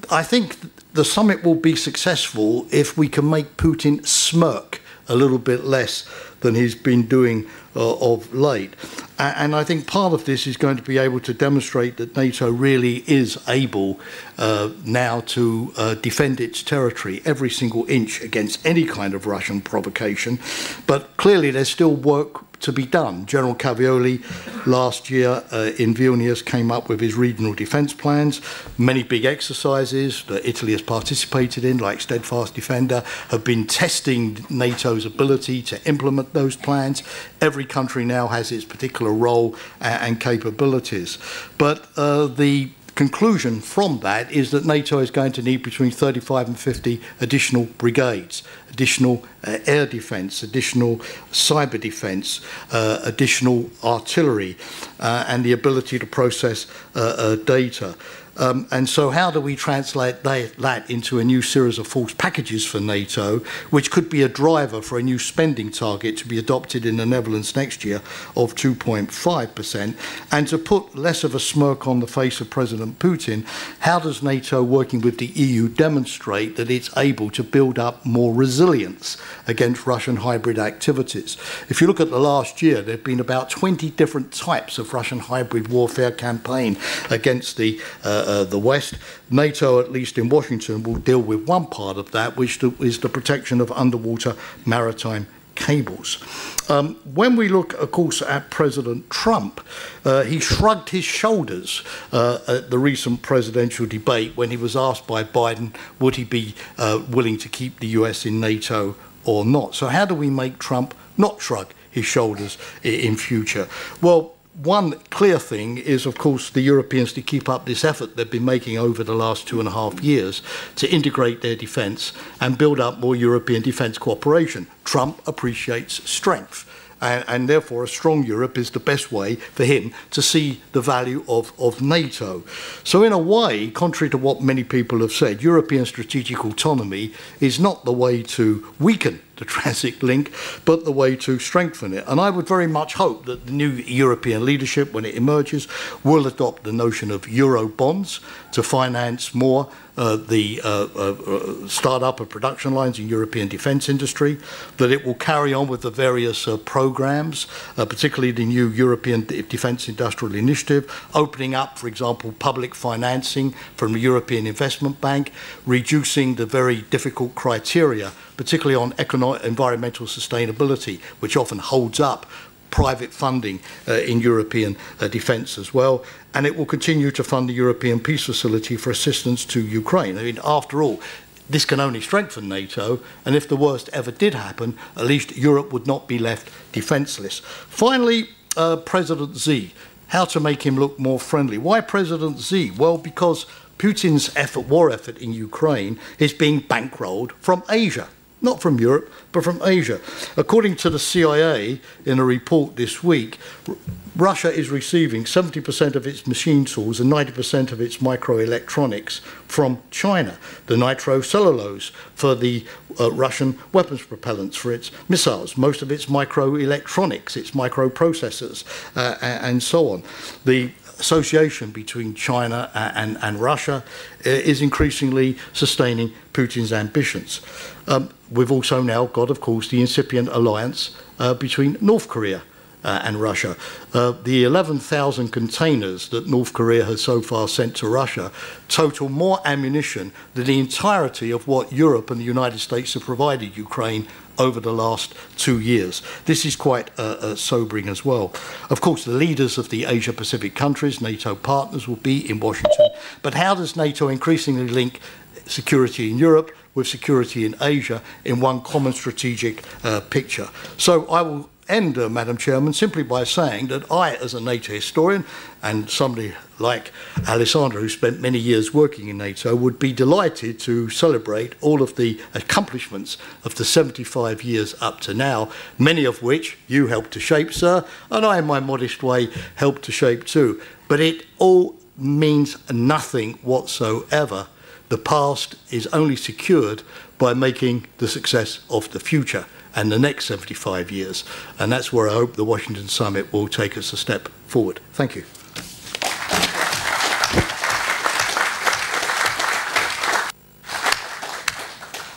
I think the summit will be successful if we can make Putin smirk a little bit less than he's been doing of late. And I think part of this is going to be able to demonstrate that NATO really is able now to defend its territory every single inch against any kind of Russian provocation. But clearly there's still work to be done. General Cavaioli last year in Vilnius came up with his regional defence plans. Many big exercises that Italy has participated in, like Steadfast Defender, have been testing NATO's ability to implement those plans. Every country now has its particular role and capabilities. But the conclusion from that is that NATO is going to need between 35 and 50 additional brigades, additional air defence, additional cyber defence, additional artillery, and the ability to process data. And so how do we translate that into a new series of force packages for NATO, which could be a driver for a new spending target to be adopted in the Netherlands next year of 2.5%? And to put less of a smirk on the face of President Putin, how does NATO, working with the EU, demonstrate that it's able to build up more resilience against Russian hybrid activities? If you look at the last year, there have been about 20 different types of Russian hybrid warfare campaign against the West. NATO, at least in Washington, will deal with one part of that, which is the protection of underwater maritime cables. When we look, of course, at President Trump, he shrugged his shoulders at the recent presidential debate when he was asked by Biden, would he be willing to keep the US in NATO or not? So how do we make Trump not shrug his shoulders in future? Well, one clear thing is, of course, the Europeans to keep up this effort they've been making over the last 2.5 years to integrate their defence and build up more European defence cooperation. Trump appreciates strength. And therefore a strong Europe is the best way for him to see the value of NATO. So in a way, contrary to what many people have said, European strategic autonomy is not the way to weaken the transit link, but the way to strengthen it. And I would very much hope that the new European leadership, when it emerges, will adopt the notion of Euro bonds to finance more the start-up of production lines in European defence industry, that it will carry on with the various programmes, particularly the new European Defence Industrial Initiative, opening up, for example, public financing from the European Investment Bank, reducing the very difficult criteria, particularly on environmental sustainability, which often holds up private funding in European defence as well. And it will continue to fund the European Peace Facility for assistance to Ukraine. I mean, after all, this can only strengthen NATO, and if the worst ever did happen, at least Europe would not be left defenceless. Finally, President Xi, how to make him look more friendly. Why President Xi? Well, because Putin's war effort in Ukraine is being bankrolled from Asia. Not from Europe, but from Asia. According to the CIA, in a report this week, Russia is receiving 70% of its machine tools and 90% of its microelectronics from China. The nitrocellulose for the Russian weapons propellants for its missiles, most of its microelectronics, its microprocessors, and so on. The association between China and Russia is increasingly sustaining Putin's ambitions. We've also now got, of course, the incipient alliance between North Korea and Russia. The 11,000 containers that North Korea has so far sent to Russia total more ammunition than the entirety of what Europe and the United States have provided Ukraine over the last 2 years. This is quite sobering as well. Of course, the leaders of the Asia-Pacific countries, NATO partners, will be in Washington. But how does NATO increasingly link security in Europe with security in Asia in one common strategic picture? So I will end, Madam Chairman, simply by saying that I, as a NATO historian, and somebody like Alessandra, who spent many years working in NATO, would be delighted to celebrate all of the accomplishments of the 75 years up to now, many of which you helped to shape, sir, and I, in my modest way, helped to shape too. But it all means nothing whatsoever The past is only secured by making the success of the future and the next 75 years. And that's where I hope the Washington Summit will take us a step forward. Thank you.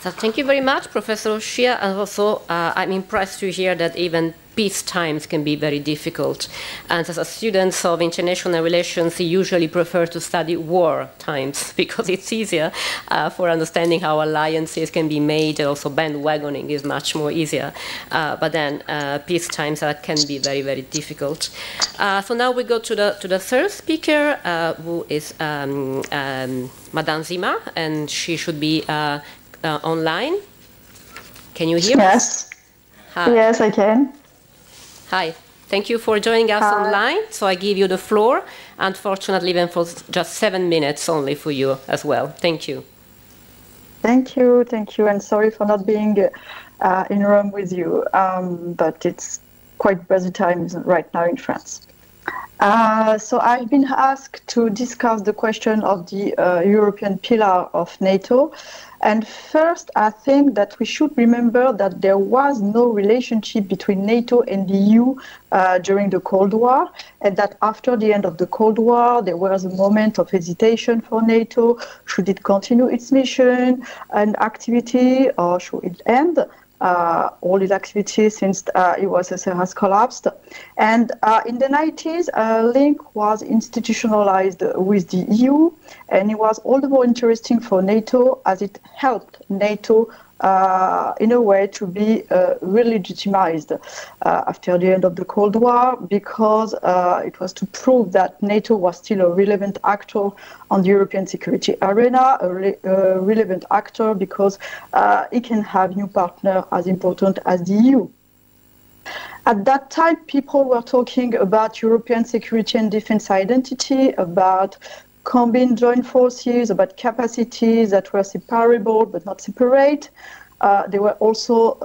So thank you very much, Professor Shia. And also, I'm impressed to hear that even peace times can be very difficult. And as a student of international relations, you usually prefer to study war times because it's easier for understanding how alliances can be made, and also bandwagoning is much more easier. But then peace times can be very, very difficult. So now we go to the third speaker, who is Madame Zima, and she should be online. Can you hear Yes. us? Hi. Yes, I can. Hi. Thank you for joining us online. So I give you the floor, unfortunately, even for just 7 minutes only for you as well. Thank you. Thank you, and sorry for not being in Rome with you, but it's quite busy times right now in France. So I've been asked to discuss the question of the European pillar of NATO. And first, I think that we should remember that there was no relationship between NATO and the EU during the Cold War, and that after the end of the Cold War, there was a moment of hesitation for NATO. Should it continue its mission and activity, or should it end all its activities since USSR has collapsed? And in the 90s, a link was institutionalized with the EU, and it was all the more interesting for NATO as it helped NATO in a way to be re-legitimized after the end of the Cold War, because it was to prove that NATO was still a relevant actor on the European security arena, a relevant actor because it can have new partners as important as the EU. At that time, people were talking about European security and defense identity, about combined joint forces, about capacities that were separable but not separate. There were also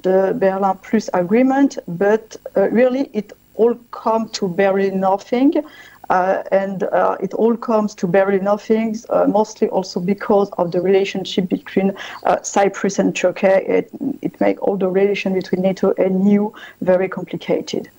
the Berlin Plus agreement, but really it all comes to barely nothing. And it all comes to barely nothing, mostly also because of the relationship between Cyprus and Turkey. It makes all the relation between NATO and EU very complicated.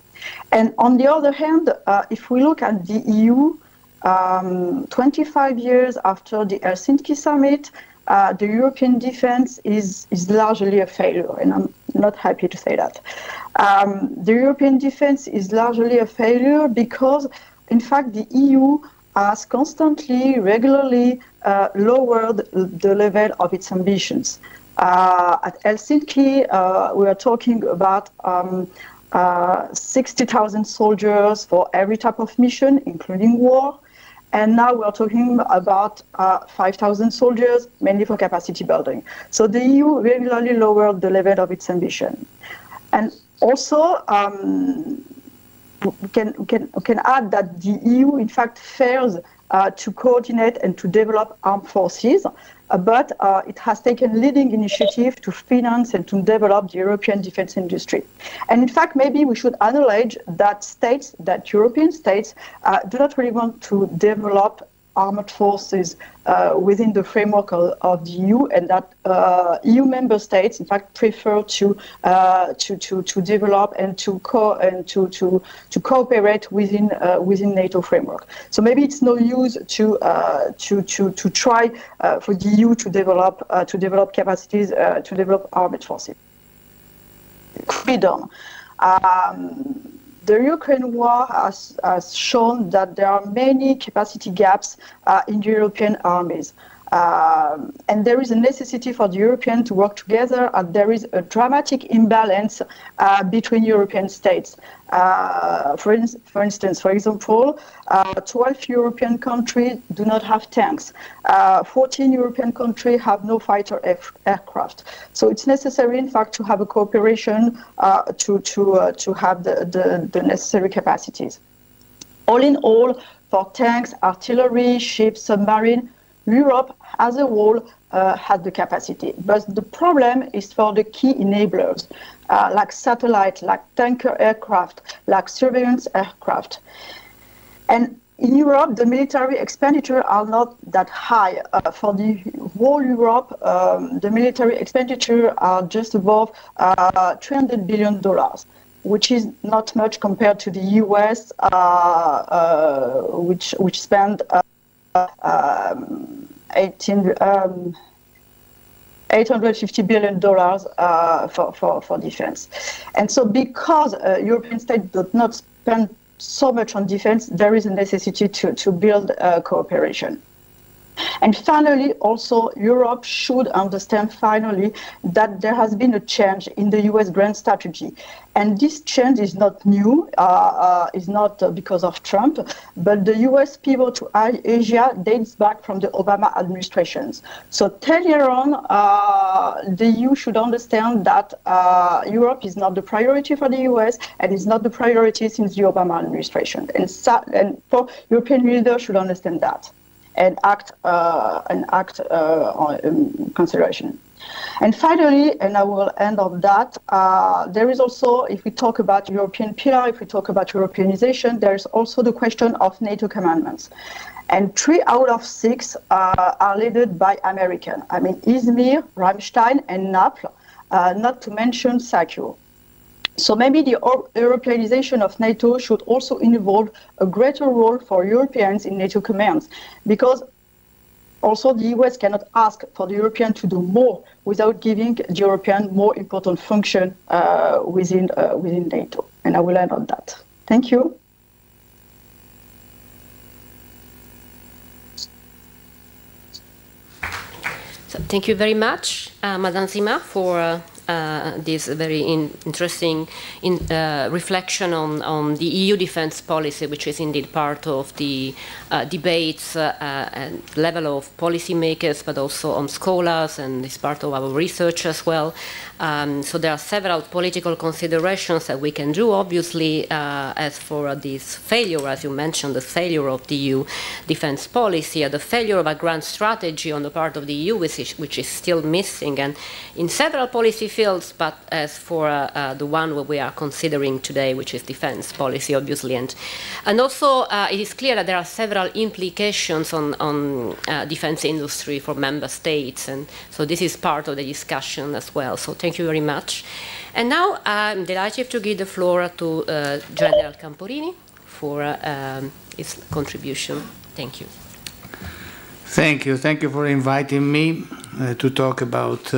And on the other hand, if we look at the EU, 25 years after the Helsinki summit, the European defense is largely a failure, and I'm not happy to say that. The European defense is largely a failure because, in fact, the EU has constantly, regularly lowered the level of its ambitions. At Helsinki, we are talking about 60,000 soldiers for every type of mission, including war. And now we're talking about 5,000 soldiers, mainly for capacity building. So the EU regularly lowered the level of its ambition. And also, we can add that the EU, in fact, fails to coordinate and to develop armed forces, but it has taken leading initiative to finance and to develop the European defense industry. And in fact, maybe we should acknowledge that European states do not really want to develop armed forces within the framework of the EU, and that EU member states, in fact, prefer to develop and to cooperate within NATO framework. So maybe it's no use to try for the EU to develop capacities to develop armed forces. Could be done. The Ukraine war has shown that there are many capacity gaps in the European armies. And there is a necessity for the Europeans to work together, and there is a dramatic imbalance between European states. For example, 12 European countries do not have tanks. 14 European countries have no fighter aircraft. So it's necessary, in fact, to have a cooperation to have the necessary capacities. All in all, for tanks, artillery, ships, submarine, Europe as a whole has the capacity. But the problem is for the key enablers, like satellite, like tanker aircraft, like surveillance aircraft. And in Europe, the military expenditure are not that high. For the whole Europe, the military expenditure are just above $300 billion, which is not much compared to the US, which spend $850 billion for defense. And so because European states do not spend so much on defense, there is a necessity to build cooperation. And finally, also, Europe should understand finally that there has been a change in the US grand strategy. And this change is not new, is not because of Trump, but the US pivot to Asia dates back from the Obama administrations. So 10 years on, the EU should understand that Europe is not the priority for the US and is not the priority since the Obama administration. And for European leaders should understand that and act on consideration. And finally, and I will end on that, there is also, if we talk about European pillar, if we talk about Europeanization, there's also the question of NATO commandments. And 3 out of 6 are led by American. I mean, Izmir, Ramstein, and Naples, not to mention Saccio. So maybe the Europeanization of NATO should also involve a greater role for Europeans in NATO commands, because also the US cannot ask for the European to do more without giving the European more important function within NATO. And I will end on that. Thank you. So thank you very much, Madame Zima, for this very interesting reflection on the EU defense policy, which is indeed part of the debates and level of policymakers, but also on scholars, and is part of our research as well. So there are several political considerations that we can do, obviously, as for this failure, as you mentioned, the failure of the EU defense policy, the failure of a grand strategy on the part of the EU, which is still missing, and in several policy fields, but as for the one we are considering today, which is defense policy, obviously. And also, it is clear that there are several implications on defense industry for member states, and so this is part of the discussion as well. So thank you very much. And now I'm delighted to give the floor to General Camporini for his contribution. Thank you. Thank you. Thank you for inviting me to talk about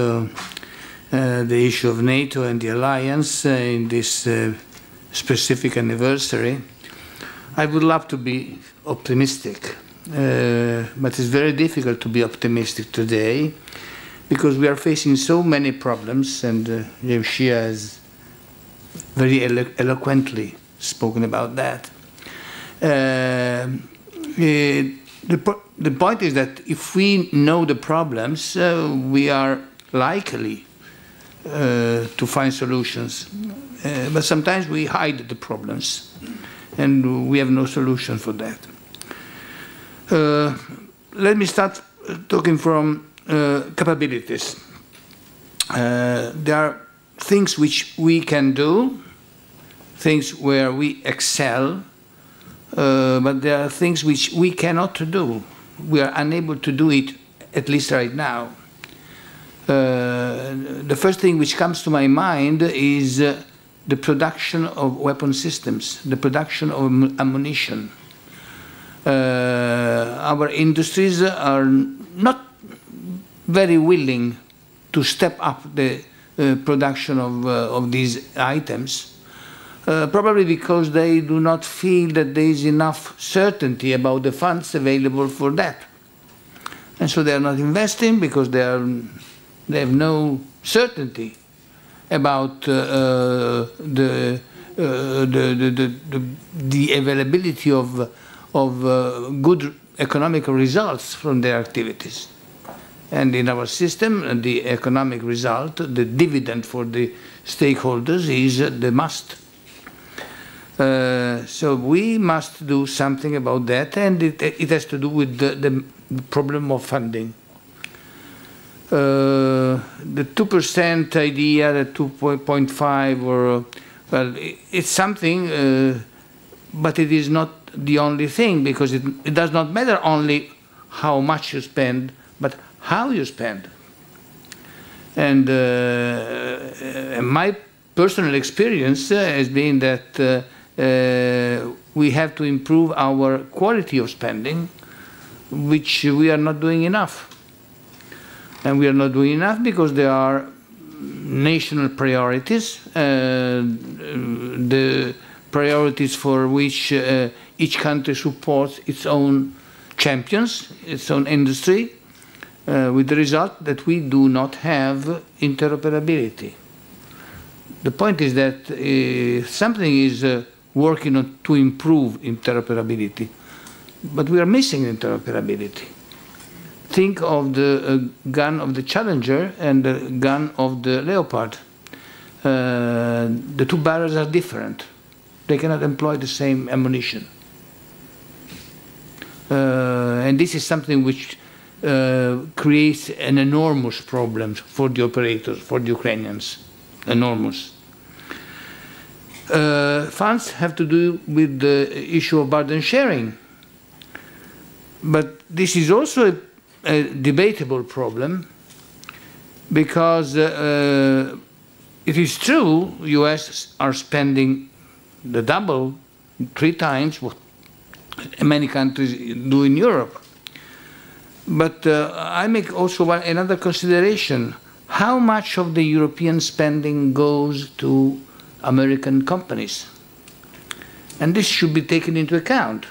the issue of NATO and the alliance in this specific anniversary. I would love to be optimistic, but it's very difficult to be optimistic today because we are facing so many problems, and Shia has very eloquently spoken about that. The point is that if we know the problems, we are likely to find solutions. But sometimes we hide the problems, and we have no solution for that. Let me start talking from capabilities. There are things which we can do, things where we excel, but there are things which we cannot do. We are unable to do it, at least right now. The first thing which comes to my mind is the production of weapon systems, the production of ammunition. Our industries are not very willing to step up the production of these items, probably because they do not feel that there is enough certainty about the funds available for that. And so they are not investing because they have no certainty about the availability of good economic results from their activities. And in our system, the economic result, the dividend for the stakeholders is the must. So we must do something about that, and it has to do with the problem of funding. The 2% idea, the 2.5, or well, it's something, but it is not the only thing, because it does not matter only how much you spend, but how you spend. And my personal experience has been that we have to improve our quality of spending, which we are not doing enough. And we are not doing enough because there are national priorities, the priorities for which each country supports its own champions, its own industry, with the result that we do not have interoperability. The point is that something is working on to improve interoperability, but we are missing interoperability. Think of the gun of the Challenger and the gun of the Leopard. The two barrels are different. They cannot employ the same ammunition. And this is something which creates an enormous problem for the operators, for the Ukrainians. Enormous. Funds have to do with the issue of burden sharing. But this is also a debatable problem, because it is true US are spending the double, 3 times what many countries do in Europe. But I make also another consideration. How much of the European spending goes to American companies? And this should be taken into account.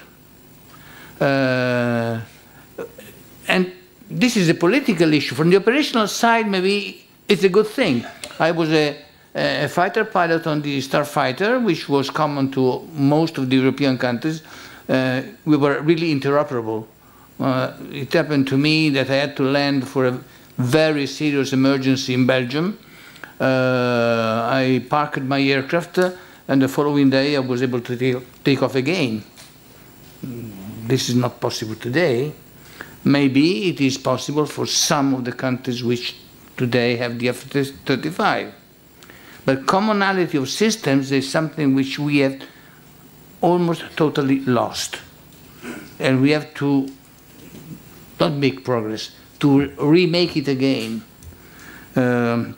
And this is a political issue. From the operational side, maybe it's a good thing. I was a fighter pilot on the Starfighter, which was common to most of the European countries. We were really interoperable. It happened to me that I had to land for a very serious emergency in Belgium. I parked my aircraft, and the following day I was able to take off again. This is not possible today. Maybe it is possible for some of the countries which today have the F-35. But commonality of systems is something which we have almost totally lost. And we have to not make progress, to remake it again. And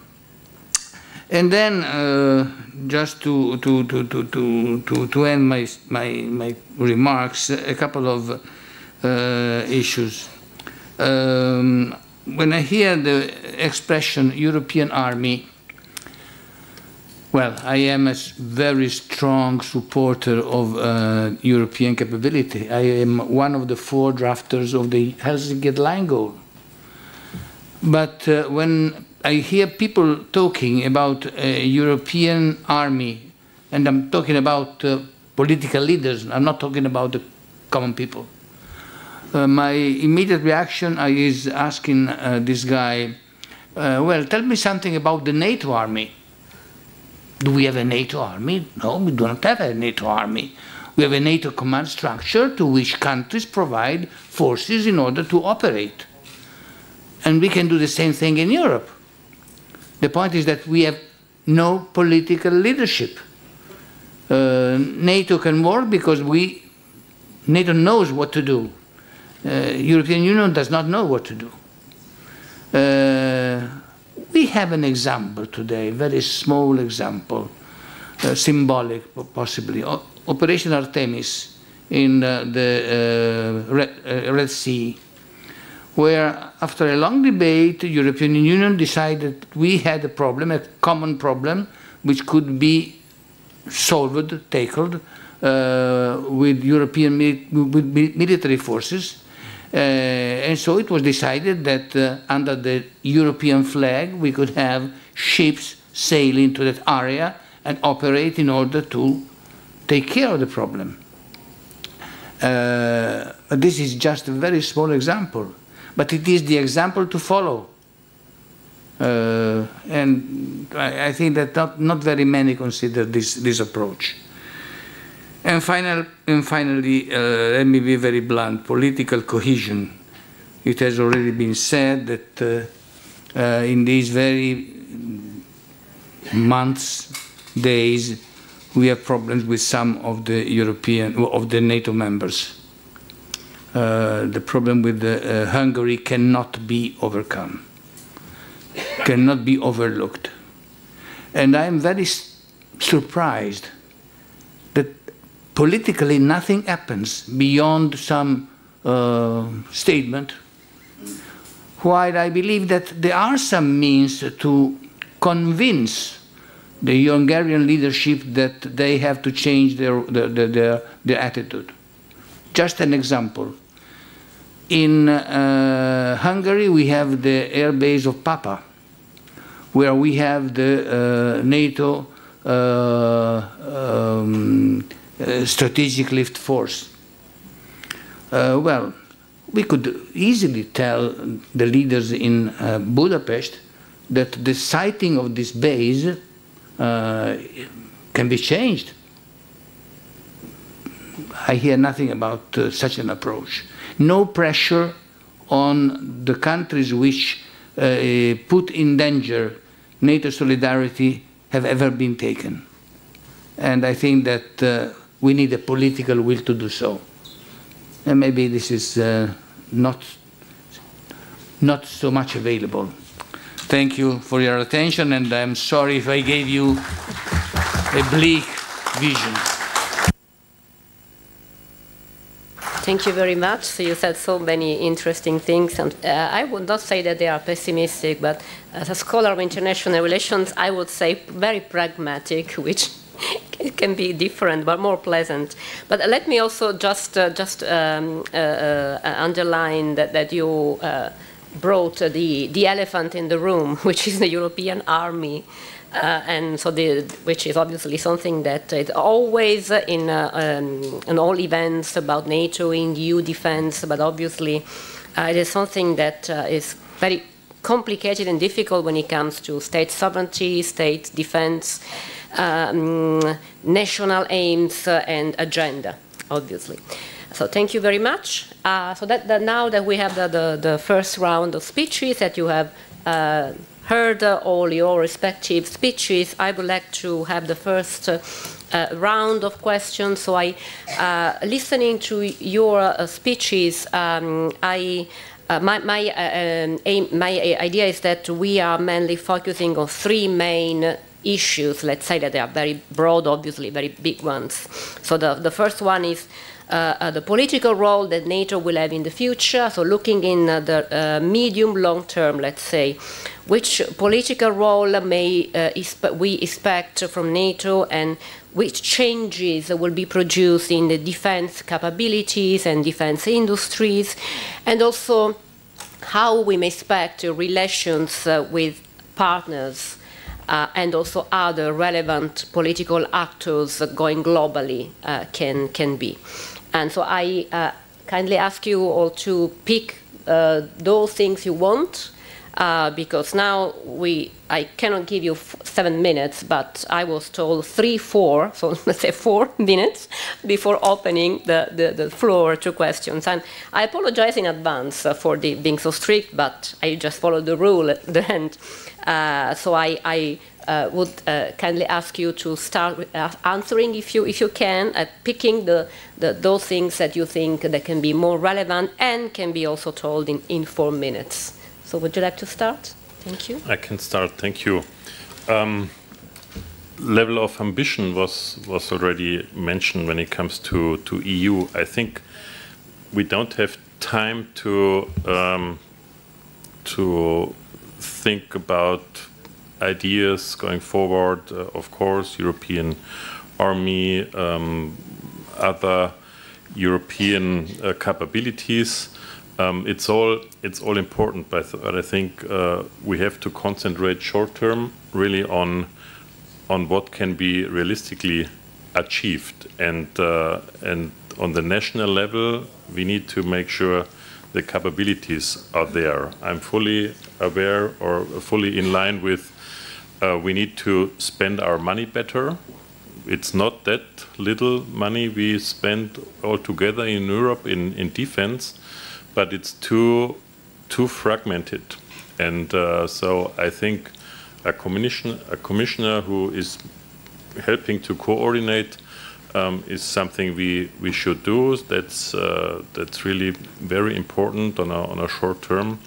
then, just to end my remarks, a couple of issues. When I hear the expression European army, well, I am a very strong supporter of European capability. I am one of the 4 drafters of the Helsinki Line Goal. But when I hear people talking about a European army, and I'm talking about political leaders, I'm not talking about the common people, my immediate reaction is asking this guy, well, tell me something about the NATO army. Do we have a NATO army? No, we do not have a NATO army. We have a NATO command structure to which countries provide forces in order to operate. And we can do the same thing in Europe. The point is that we have no political leadership. NATO can work because NATO knows what to do. European Union does not know what to do. We have an example today, a very small example, symbolic possibly, Operation Artemis in the Red Sea, where after a long debate, the European Union decided we had a problem, a common problem, which could be solved, tackled with European military forces. And so it was decided that under the European flag we could have ships sail into that area and operate in order to take care of the problem. But this is just a very small example, but it is the example to follow. And I think that not very many consider this approach. And finally, let me be very blunt, political cohesion. It has already been said that in these very months, days, we have problems with some of the NATO members. The problem with Hungary cannot be overcome, cannot be overlooked. And I am very surprised that politically nothing happens beyond some statement, while I believe that there are some means to convince the Hungarian leadership that they have to change their attitude. Just an example. In Hungary, we have the air base of Papa, where we have the NATO strategic lift force. Well, we could easily tell the leaders in Budapest that the siting of this base can be changed. I hear nothing about such an approach. No pressure on the countries which put in danger NATO solidarity have ever been taken. And I think that we need a political will to do so. And maybe this is not so much available. Thank you for your attention, and I'm sorry if I gave you a bleak vision. Thank you very much. So you said so many interesting things, and I would not say that they are pessimistic, but as a scholar of international relations, I would say very pragmatic, which can be different but more pleasant. But let me also just underline that you brought the elephant in the room, which is the European army. And so which is obviously something that is always in all events about NATO, in EU defense, but obviously it is something that is very complicated and difficult when it comes to state sovereignty, state defense, national aims and agenda, obviously. So thank you very much. So that now that we have the first round of speeches, that you have heard all your respective speeches, I would like to have the first round of questions. So listening to your speeches, my idea is that we are mainly focusing on three main issues. Let's say that they are very broad, obviously, very big ones. So the first one is the political role that NATO will have in the future. So looking in the medium, long term, let's say, which political role may we expect from NATO, and which changes will be produced in the defense capabilities and defense industries, and also how we may expect relations with partners and also other relevant political actors going globally can be. And so I kindly ask you all to pick those things you want, because now I cannot give you 7 minutes, but I was told 3-4, so let's say 4 minutes before opening the floor to questions. And I apologize in advance for being so strict, but I just followed the rule at the end. So I would kindly ask you to start with answering, if you can, picking those things that you think that can be more relevant and can be also told in 4 minutes. So would you like to start? Thank you. I can start. Thank you. Level of ambition was already mentioned when it comes to EU. I think we don't have time to think about ideas going forward. Of course, European army, other European capabilities. It's all important, but I think we have to concentrate short term really on what can be realistically achieved, and on the national level we need to make sure the capabilities are there. I'm fully aware or fully in line with we need to spend our money better. It's not that little money we spend altogether in Europe in defense, but it's too fragmented. And so I think a commissioner who is helping to coordinate is something we should do. That's really very important on a short term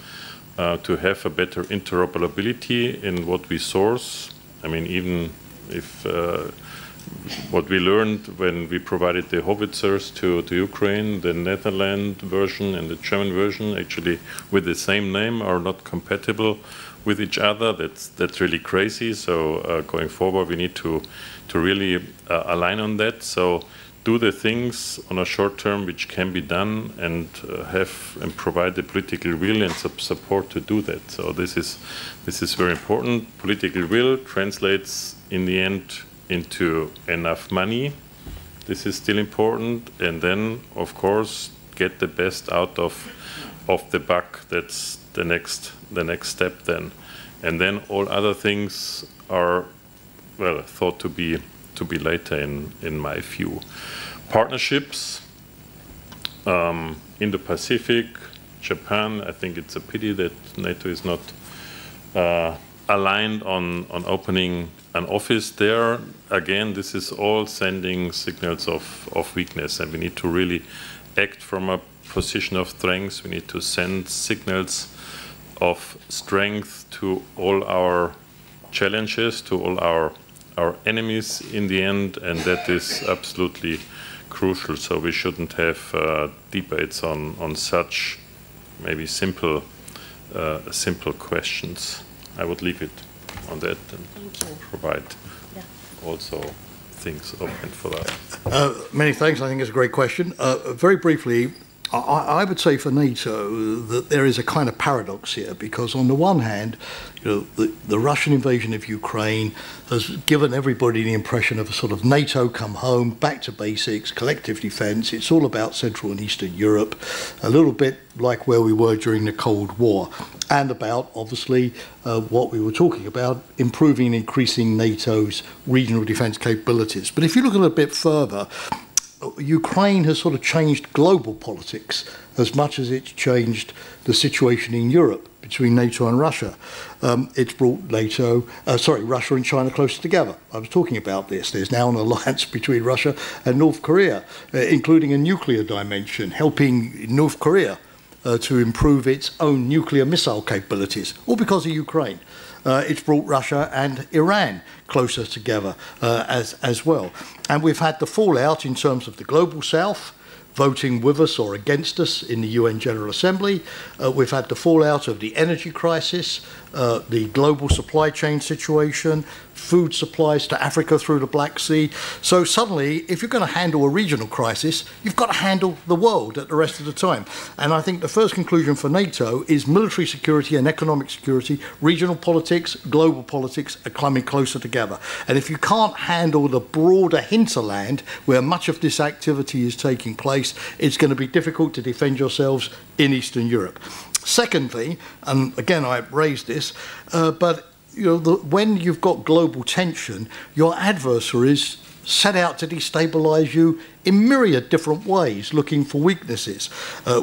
to have a better interoperability in what we source. I mean, even if what we learned when we provided the howitzers to Ukraine, the Netherlands version and the German version, actually with the same name, are not compatible with each other. That's really crazy. So going forward, we need to really align on that. So do the things on a short term which can be done, and provide the political will and support to do that. So this is very important. Political will translates in the end into enough money. This is still important, and then of course get the best out of the buck. That's the next step then, and then all other things are thought to be later in my view. Partnerships in the Pacific, Japan. I think it's a pity that NATO is not aligned on opening an office there. Again, this is all sending signals of weakness, and we need to really act from a position of strength. We need to send signals of strength to all our challenges, to all our enemies in the end, and that is absolutely crucial. So we shouldn't have debates on such maybe simple questions. I would leave it on that and provide also things open for that. Many thanks. I think it's a great question. Very briefly, I would say for NATO that there is a kind of paradox here, because on the one hand, the Russian invasion of Ukraine has given everybody the impression of a sort of NATO come home, back to basics, collective defence. It's all about Central and Eastern Europe, a little bit like where we were during the Cold War, and about, obviously, what we were talking about, improving and increasing NATO's regional defence capabilities. But if you look a little bit further, Ukraine has sort of changed global politics as much as it's changed the situation in Europe between NATO and Russia. It's brought Russia and China closer together. I was talking about this. There's now an alliance between Russia and North Korea, including a nuclear dimension, helping North Korea to improve its own nuclear missile capabilities, all because of Ukraine. It's brought Russia and Iran closer together as well. And we've had the fallout in terms of the global south voting with us or against us in the UN General Assembly. We've had the fallout of the energy crisis, the global supply chain situation, food supplies to Africa through the Black Sea. So suddenly, if you're going to handle a regional crisis, you've got to handle the world at the rest of the time. And I think the first conclusion for NATO is military security and economic security, regional politics, global politics are coming closer together. And if you can't handle the broader hinterland where much of this activity is taking place, it's going to be difficult to defend yourselves in Eastern Europe. Secondly, and again I raised this, but when you've got global tension, your adversaries set out to destabilise you in myriad different ways, looking for weaknesses.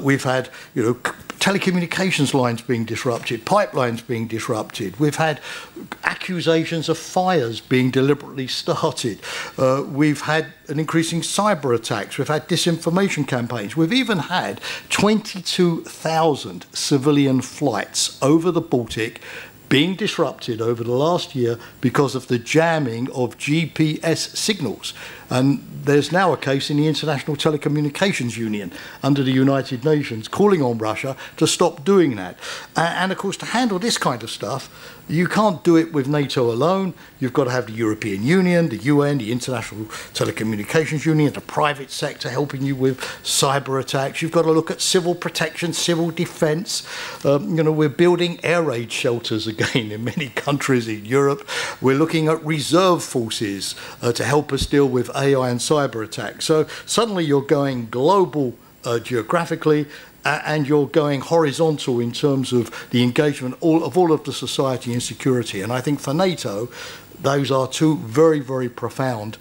We've had, telecommunications lines being disrupted, pipelines being disrupted. We've had accusations of fires being deliberately started. We've had an increasing cyber attacks. We've had disinformation campaigns. We've even had 22,000 civilian flights over the Baltic being disrupted over the last year because of the jamming of GPS signals. And there's now a case in the International Telecommunications Union under the United Nations calling on Russia to stop doing that. And of course, to handle this kind of stuff, you can't do it with NATO alone. You've got to have the European Union, the UN, the International Telecommunications Union, the private sector helping you with cyber attacks. You've got to look at civil protection, civil defence. We're building air raid shelters again in many countries in Europe. We're looking at reserve forces to help us deal with AI and cyber attacks. So suddenly you're going global geographically, and you're going horizontal in terms of the engagement of all of the society in security. And I think for NATO, those are two very, very profound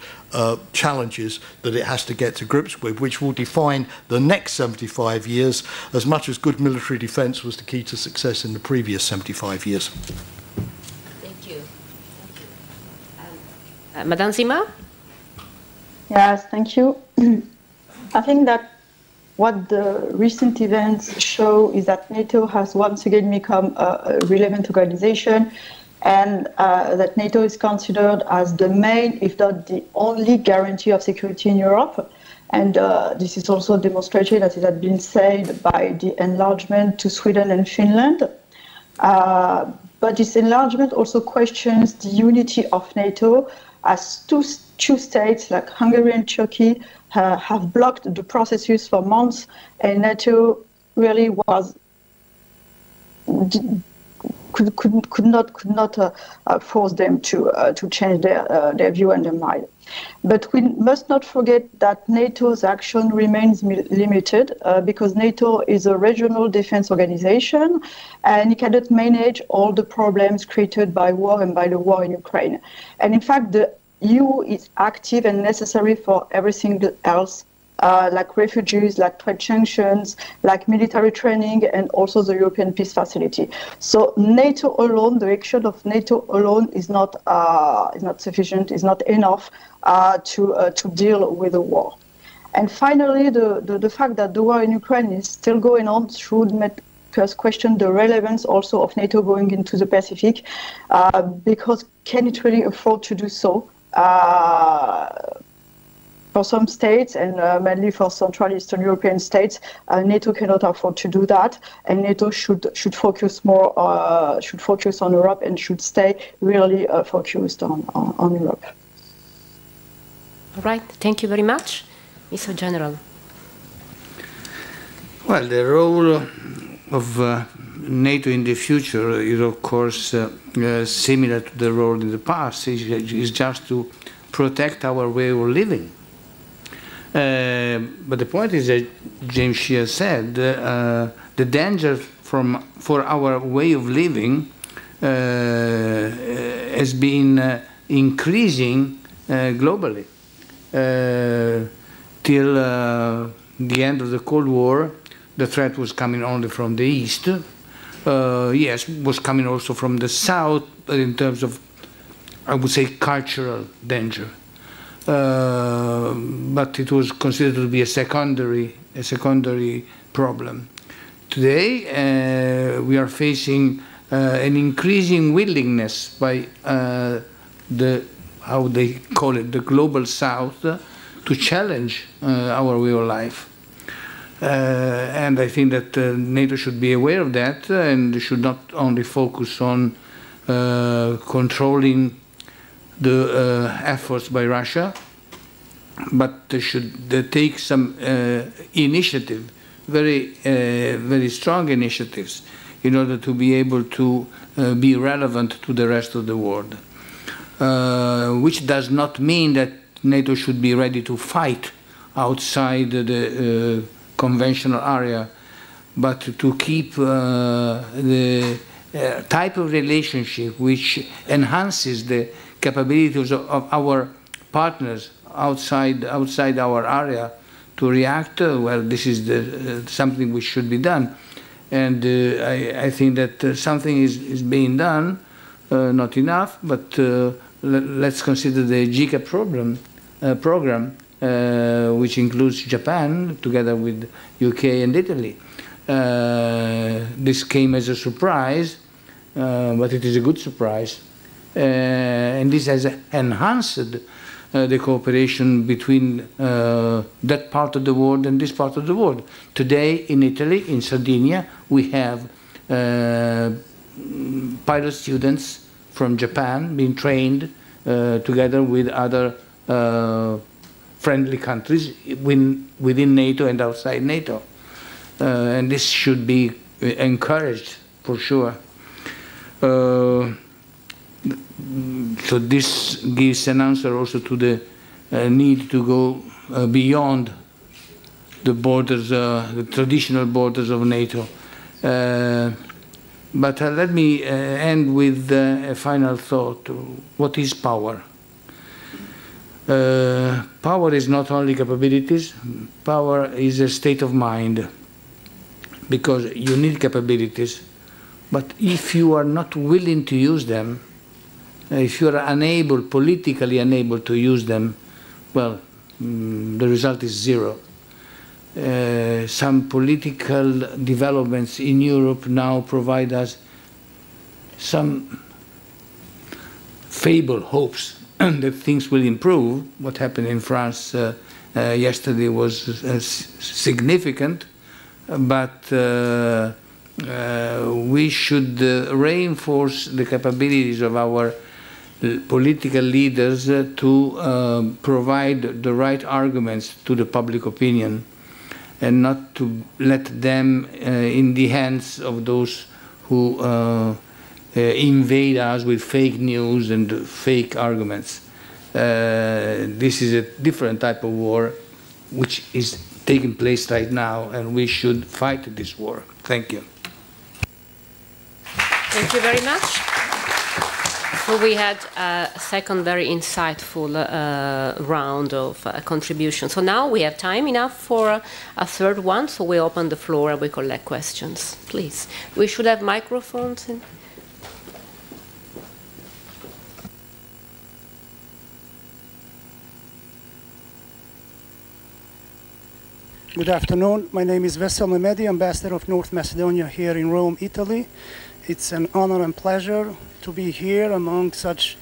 challenges that it has to get to grips with, which will define the next 75 years as much as good military defence was the key to success in the previous 75 years. Thank you. Madame Zimmer? Yes, thank you. I think that what the recent events show is that NATO has once again become a relevant organization, and that NATO is considered as the main, if not the only, guarantee of security in Europe. And this is also demonstrated, as it had been said, by the enlargement to Sweden and Finland. But this enlargement also questions the unity of NATO, as two states like Hungary and Turkey have blocked the processes for months, and NATO really could not force them to change their view and their mind. But we must not forget that NATO's action remains limited because NATO is a regional defense organization, and it cannot manage all the problems created by war and by the war in Ukraine. And in fact, the EU is active and necessary for everything else, like refugees, like trade sanctions, like military training, and also the European Peace Facility. So NATO alone, the action of NATO alone is not sufficient, is not enough to deal with the war. And finally, the fact that the war in Ukraine is still going on should make us question the relevance also of NATO going into the Pacific, because can it really afford to do so? For some states, and mainly for Central Eastern European states, NATO cannot afford to do that, and NATO should focus more, should focus on Europe, and should stay really focused on Europe. All right, thank you very much, Mr. General. Well, the role of NATO in the future is, of course, similar to the role in the past. It's just to protect our way of living. But the point is that James Shear said the danger for our way of living has been increasing globally. Till the end of the Cold War, the threat was coming only from the East. Yes, was coming also from the South, but in terms of, I would say, cultural danger. But it was considered to be a secondary problem. Today, we are facing an increasing willingness by how they call it, the global South, to challenge our way of life. And I think that NATO should be aware of that and should not only focus on controlling the efforts by Russia, but they should take some initiative, very strong initiatives, in order to be able to be relevant to the rest of the world. Which does not mean that NATO should be ready to fight outside the conventional area, but to keep the type of relationship which enhances the capabilities of our partners outside our area to react. Well, this is something which should be done, and I think that something is being done, not enough, but let's consider the JICA program, which includes Japan together with UK and Italy. This came as a surprise, but it is a good surprise. And this has enhanced the cooperation between that part of the world and this part of the world. Today in Italy, in Sardinia, we have pilot students from Japan being trained together with other friendly countries within NATO and outside NATO. And this should be encouraged for sure. So this gives an answer also to the need to go beyond the borders, the traditional borders of NATO. But let me end with a final thought. What is power? Power is not only capabilities, power is a state of mind, because you need capabilities, but if you are not willing to use them, if you are unable, politically unable to use them, well, the result is zero. Some political developments in Europe now provide us some feeble hopes that things will improve. What happened in France yesterday was significant, but we should reinforce the capabilities of our political leaders to provide the right arguments to the public opinion, and not to let them in the hands of those who invade us with fake news and fake arguments. This is a different type of war which is taking place right now, and we should fight this war. Thank you. Thank you very much. So we had a second very insightful round of contributions. So now we have time enough for a third one, so we open the floor and we collect questions. Please. We should have microphones. Good afternoon. My name is Vesel Mehmedi, Ambassador of North Macedonia here in Rome, Italy. It's an honor and pleasure to be here among such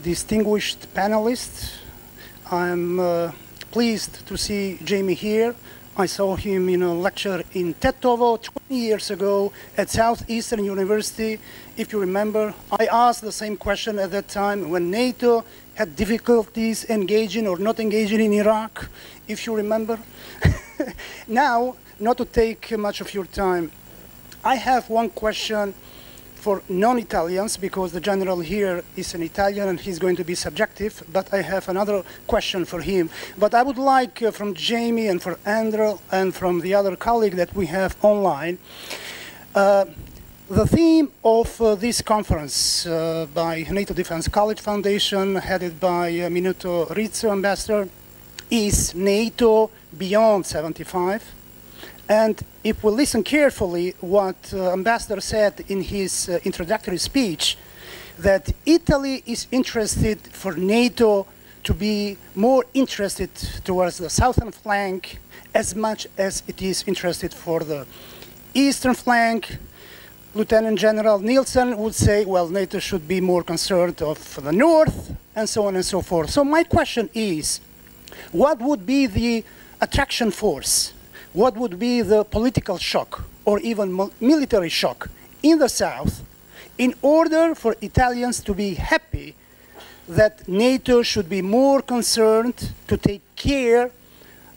distinguished panelists. I'm pleased to see Jamie here. I saw him in a lecture in Tetovo 20 years ago at Southeastern University. If you remember, I asked the same question at that time when NATO had difficulties engaging or not engaging in Iraq, if you remember. Now, not to take much of your time, I have one question for non-Italians, because the general here is an Italian and he's going to be subjective, but I have another question for him. But I would like from Jamie and for Andrew and from the other colleague that we have online, the theme of this conference by NATO Defense College Foundation, headed by Minuto Rizzo, Ambassador, is NATO Beyond 75. And if we listen carefully what Ambassador said in his introductory speech, that Italy is interested for NATO to be more interested towards the southern flank as much as it is interested for the eastern flank. Lieutenant General Nielsen would say, well, NATO should be more concerned of the north, and so on and so forth. So my question is, what would be the attraction force? What would be the political shock or even military shock in the south in order for Italians to be happy that NATO should be more concerned to take care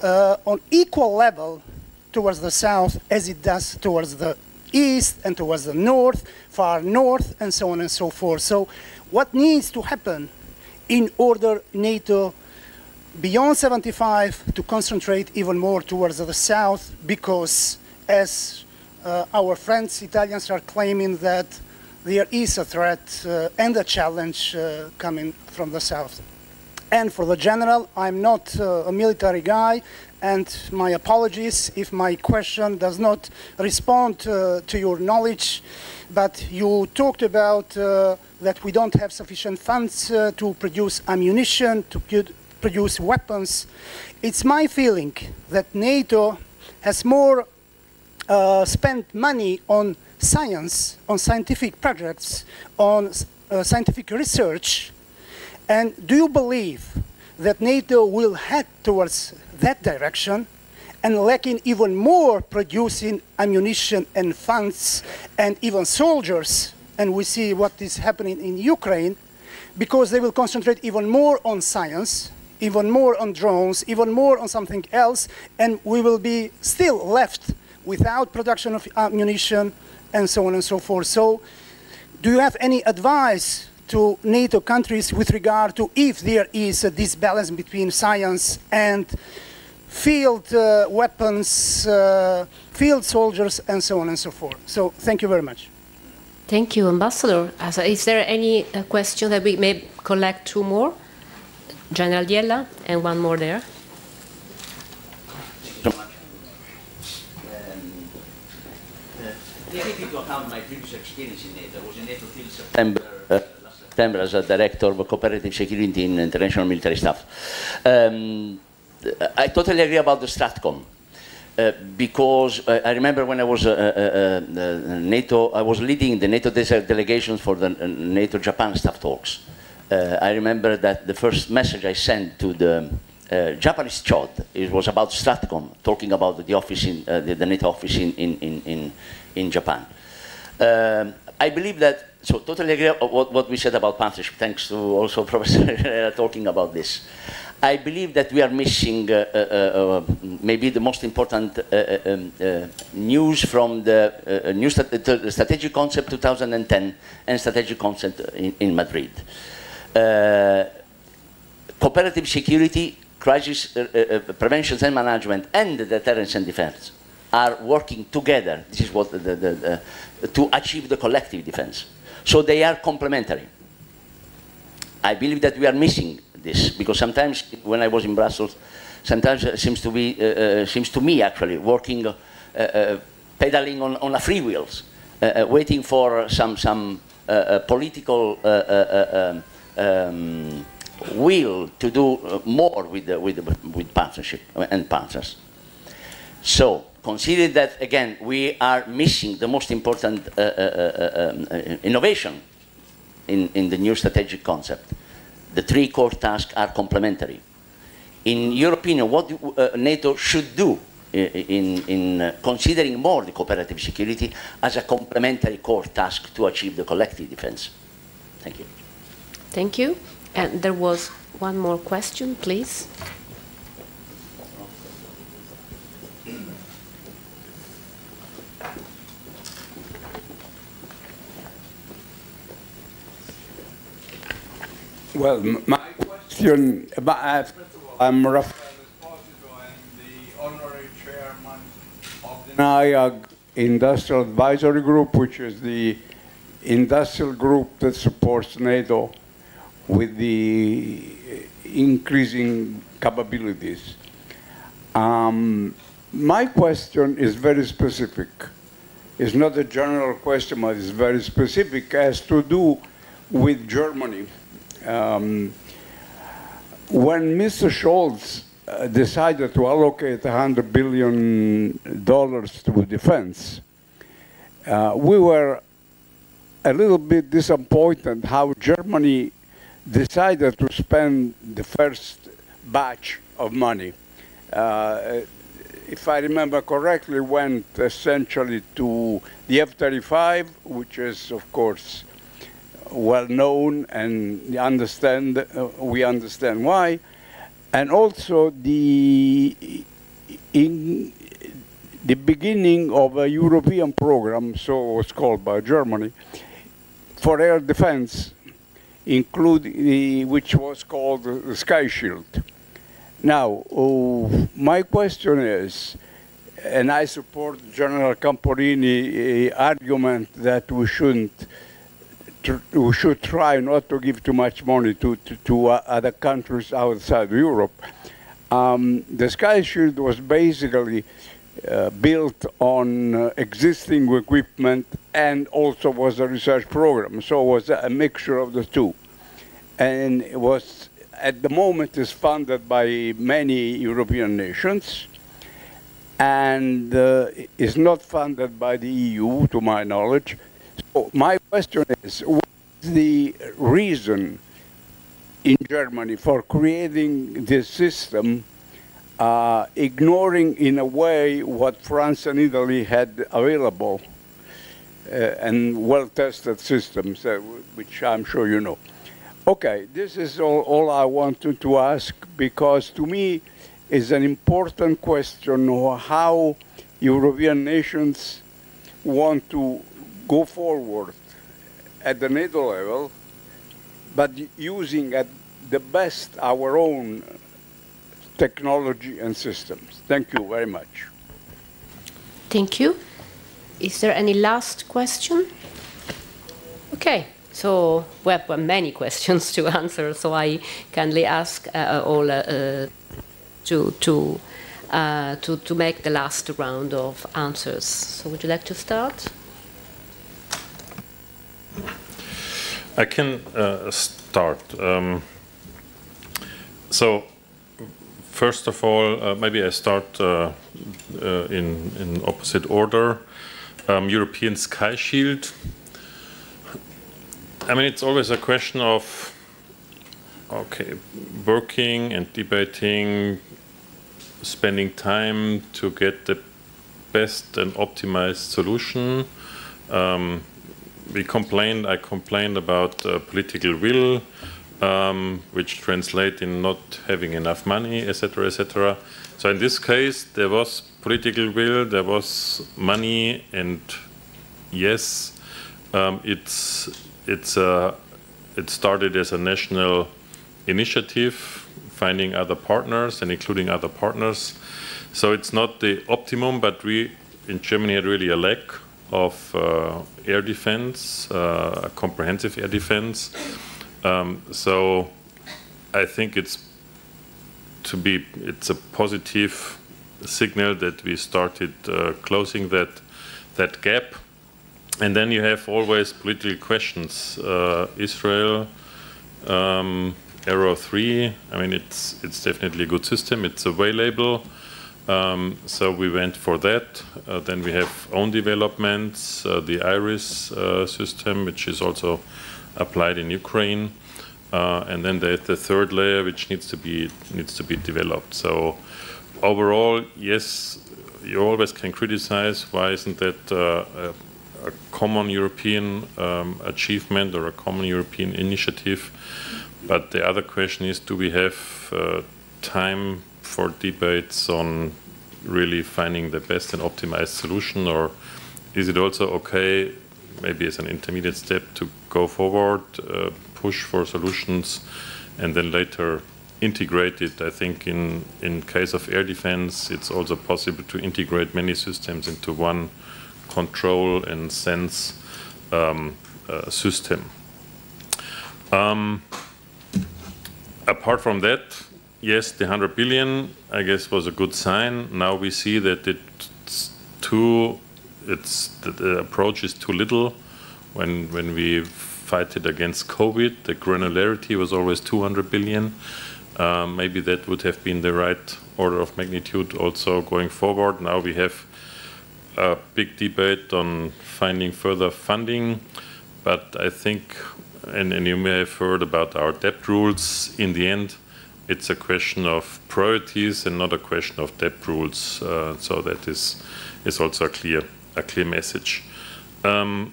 on equal level towards the south as it does towards the east and towards the north, far north, and so on and so forth. So what needs to happen in order NATO Beyond 75 to concentrate even more towards the south, because as our friends Italians are claiming that there is a threat and a challenge coming from the south. And for the general, I'm not a military guy, and my apologies if my question does not respond to your knowledge, but you talked about that we don't have sufficient funds to produce ammunition, to produce weapons. It's my feeling that NATO has more spent money on science, on scientific projects, on scientific research. And do you believe that NATO will head towards that direction and lacking even more producing ammunition and funds and even soldiers? And we see what is happening in Ukraine, because they will concentrate even more on science, even more on drones, even more on something else, and we will be still left without production of ammunition and so on and so forth. So do you have any advice to NATO countries with regard to if there is a disbalance between science and field weapons, field soldiers, and so on and so forth? So thank you very much. Thank you, Ambassador. Is there any question that we may collect two more? General Diella, and one more there. Taking into account my previous experience in NATO, I was in NATO till September last September as a director of cooperative security in international military staff. I totally agree about the Stratcom. Because I remember when I was NATO, I was leading the NATO delegations for the NATO-Japan staff talks. I remember that the first message I sent to the Japanese CHOD, it was about Stratcom, talking about the office in the NATO office in Japan. I believe that, so totally agree what we said about partnership. Thanks to also Professor Herrera talking about this. I believe that we are missing maybe the most important news from the new strategic concept 2010 and strategic concept in Madrid. Cooperative security, crisis prevention and management, and deterrence and defense are working together. This is what to achieve the collective defense. So they are complementary. I believe that we are missing this, because sometimes when I was in Brussels, sometimes it seems to me actually working, pedaling on a free wheels, waiting for some political will to do more with partnership and partners. So consider that again we are missing the most important innovation in the new strategic concept. The three core tasks are complementary. In your opinion, what NATO should do in considering more the cooperative security as a complementary core task to achieve the collective defense? Thank you. Thank you. And there was one more question, please. Well, my question, first of all, I'm Rafael Esposito, I'm the honorary chairman of the NIAG Industrial Advisory Group, which is the industrial group that supports NATO with the increasing capabilities. My question is very specific. It's not a general question, but it's very specific. It has to do with Germany. When Mr. Scholz decided to allocate $100 billion to defense, we were a little bit disappointed how Germany decided to spend the first batch of money. If I remember correctly, went essentially to the F-35, which is, of course, well known, and we understand why, and also in the beginning of a European program, so it was called by Germany, for air defense, including which was called the Sky Shield. Now, my question is, and I support General Camporini argument that we should try not to give too much money to other countries outside Europe. The Sky Shield was basically built on existing equipment and also was a research program. So it was a mixture of the two. And it was, at the moment, is funded by many European nations and is not funded by the EU, to my knowledge. So my question is, what is the reason in Germany for creating this system, ignoring in a way what France and Italy had available and well-tested systems, which I'm sure you know. Okay, this is all I wanted to ask, because to me is an important question of how European nations want to go forward at the NATO level, but using at the best our own technology and systems. Thank you very much. Thank you. Is there any last question? Okay, so we have many questions to answer, so I kindly ask all to make the last round of answers. So would you like to start? I can start. So, first of all, maybe I start in opposite order. European Sky Shield. I mean, it's always a question of, okay, working and debating, spending time to get the best and optimized solution. I complained about political will, which translate in not having enough money, etc., etc. So in this case, there was political will, there was money, and yes, it started as a national initiative, finding other partners and including other partners. So it's not the optimum, but we in Germany had really a lack of air defense, a comprehensive air defense. So I think it's a positive signal that we started closing that gap. And then you have always political questions. Israel, Arrow 3, I mean, it's definitely a good system. It's available. So we went for that. Then we have own developments, the IRIS system, which is also applied in Ukraine. And then there's the third layer, which needs to be developed. So overall, yes, you always can criticize why isn't that a common European achievement or a common European initiative. But the other question is, do we have time for debates on really finding the best and optimized solution, or is it also okay, maybe as an intermediate step, to go forward, push for solutions, and then later integrate it? I think in case of air defense, it's also possible to integrate many systems into one control and sense system. Apart from that, yes, the 100 billion, I guess, was a good sign. Now we see that the approach is too little. When we fight it against COVID, the granularity was always 200 billion. Maybe that would have been the right order of magnitude also going forward. Now we have a big debate on finding further funding, but I think, and you may have heard about our debt rules, in the end, it's a question of priorities and not a question of debt rules. So that is also a clear message. Then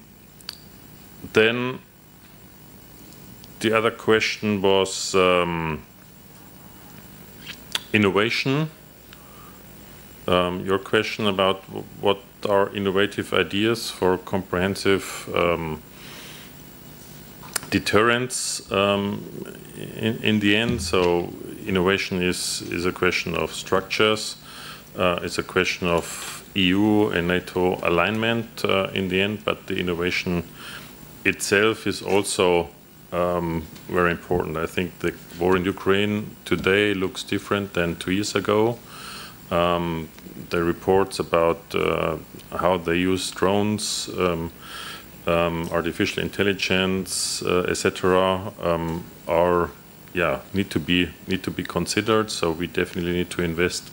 the other question was innovation. Your question about what are innovative ideas for comprehensive deterrence in the end. So innovation is a question of structures. It's a question of EU and NATO alignment in the end, but the innovation itself is also very important. I think the war in Ukraine today looks different than 2 years ago. The reports about how they use drones, artificial intelligence, etc., need to be considered. So we definitely need to invest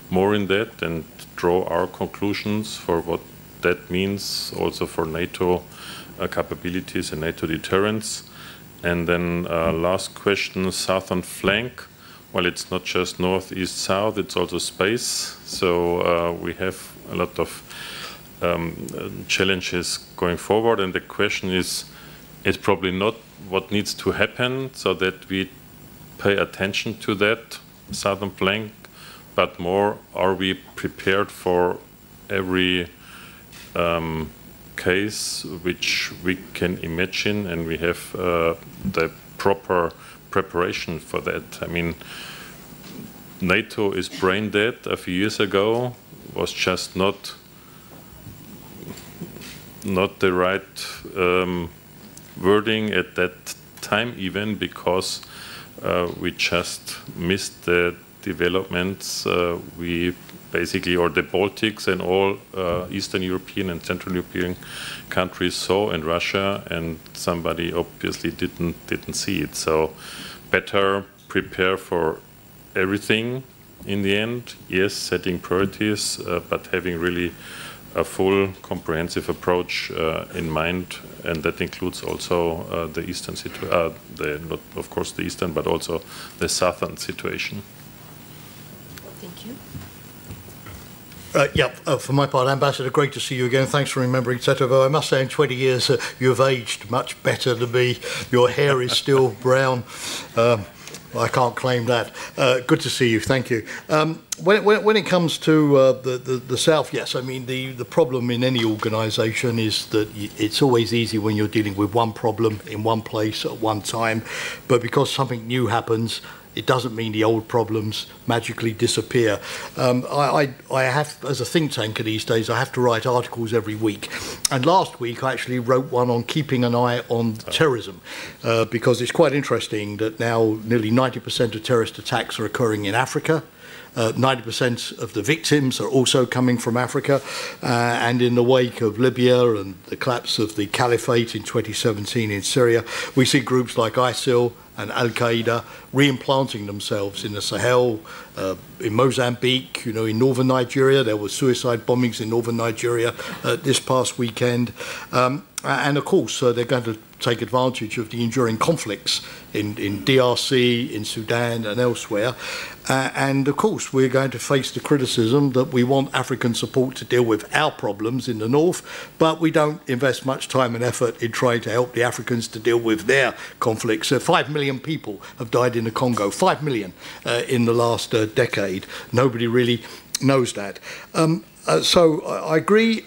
more in that and draw our conclusions for what that means also for NATO capabilities and NATO deterrence. And then last question, southern flank. Well, it's not just north, east, south, it's also space. So we have a lot of challenges going forward, and the question is probably not what needs to happen so that we pay attention to that southern flank, but more, are we prepared for every case which we can imagine, and we have the proper preparation for that. I mean, NATO is brain dead a few years ago, was just not the right wording at that time, even because we just missed the developments we basically, or the Baltics and all Eastern European and Central European countries saw, and Russia, and somebody obviously didn't see it. So better prepare for everything in the end. Yes, setting priorities, but having really a full comprehensive approach in mind, and that includes also the eastern situation, not of course the eastern, but also the southern situation. Thank you. For my part, Ambassador, great to see you again. Thanks for remembering Tetovo. I must say, in 20 years, you have aged much better than me. Your hair is still brown. I can't claim that. Good to see you. Thank you. When it comes to the South, yes, I mean, the problem in any organisation is that it's always easy when you're dealing with one problem in one place at one time. But because something new happens, it doesn't mean the old problems magically disappear. I have, as a think tanker these days, I have to write articles every week. And last week I actually wrote one on keeping an eye on terrorism, because it's quite interesting that now nearly 90% of terrorist attacks are occurring in Africa. 90% of the victims are also coming from Africa, and in the wake of Libya and the collapse of the caliphate in 2017 in Syria, we see groups like ISIL and Al-Qaeda reimplanting themselves in the Sahel, in Mozambique, you know, in northern Nigeria. There were suicide bombings in northern Nigeria this past weekend. And of course, they're going to take advantage of the enduring conflicts in DRC, in Sudan and elsewhere. And of course, we're going to face the criticism that we want African support to deal with our problems in the north, but we don't invest much time and effort in trying to help the Africans to deal with their conflicts. 5 million people have died in the Congo, 5 million in the last decade. Nobody really knows that. So I agree,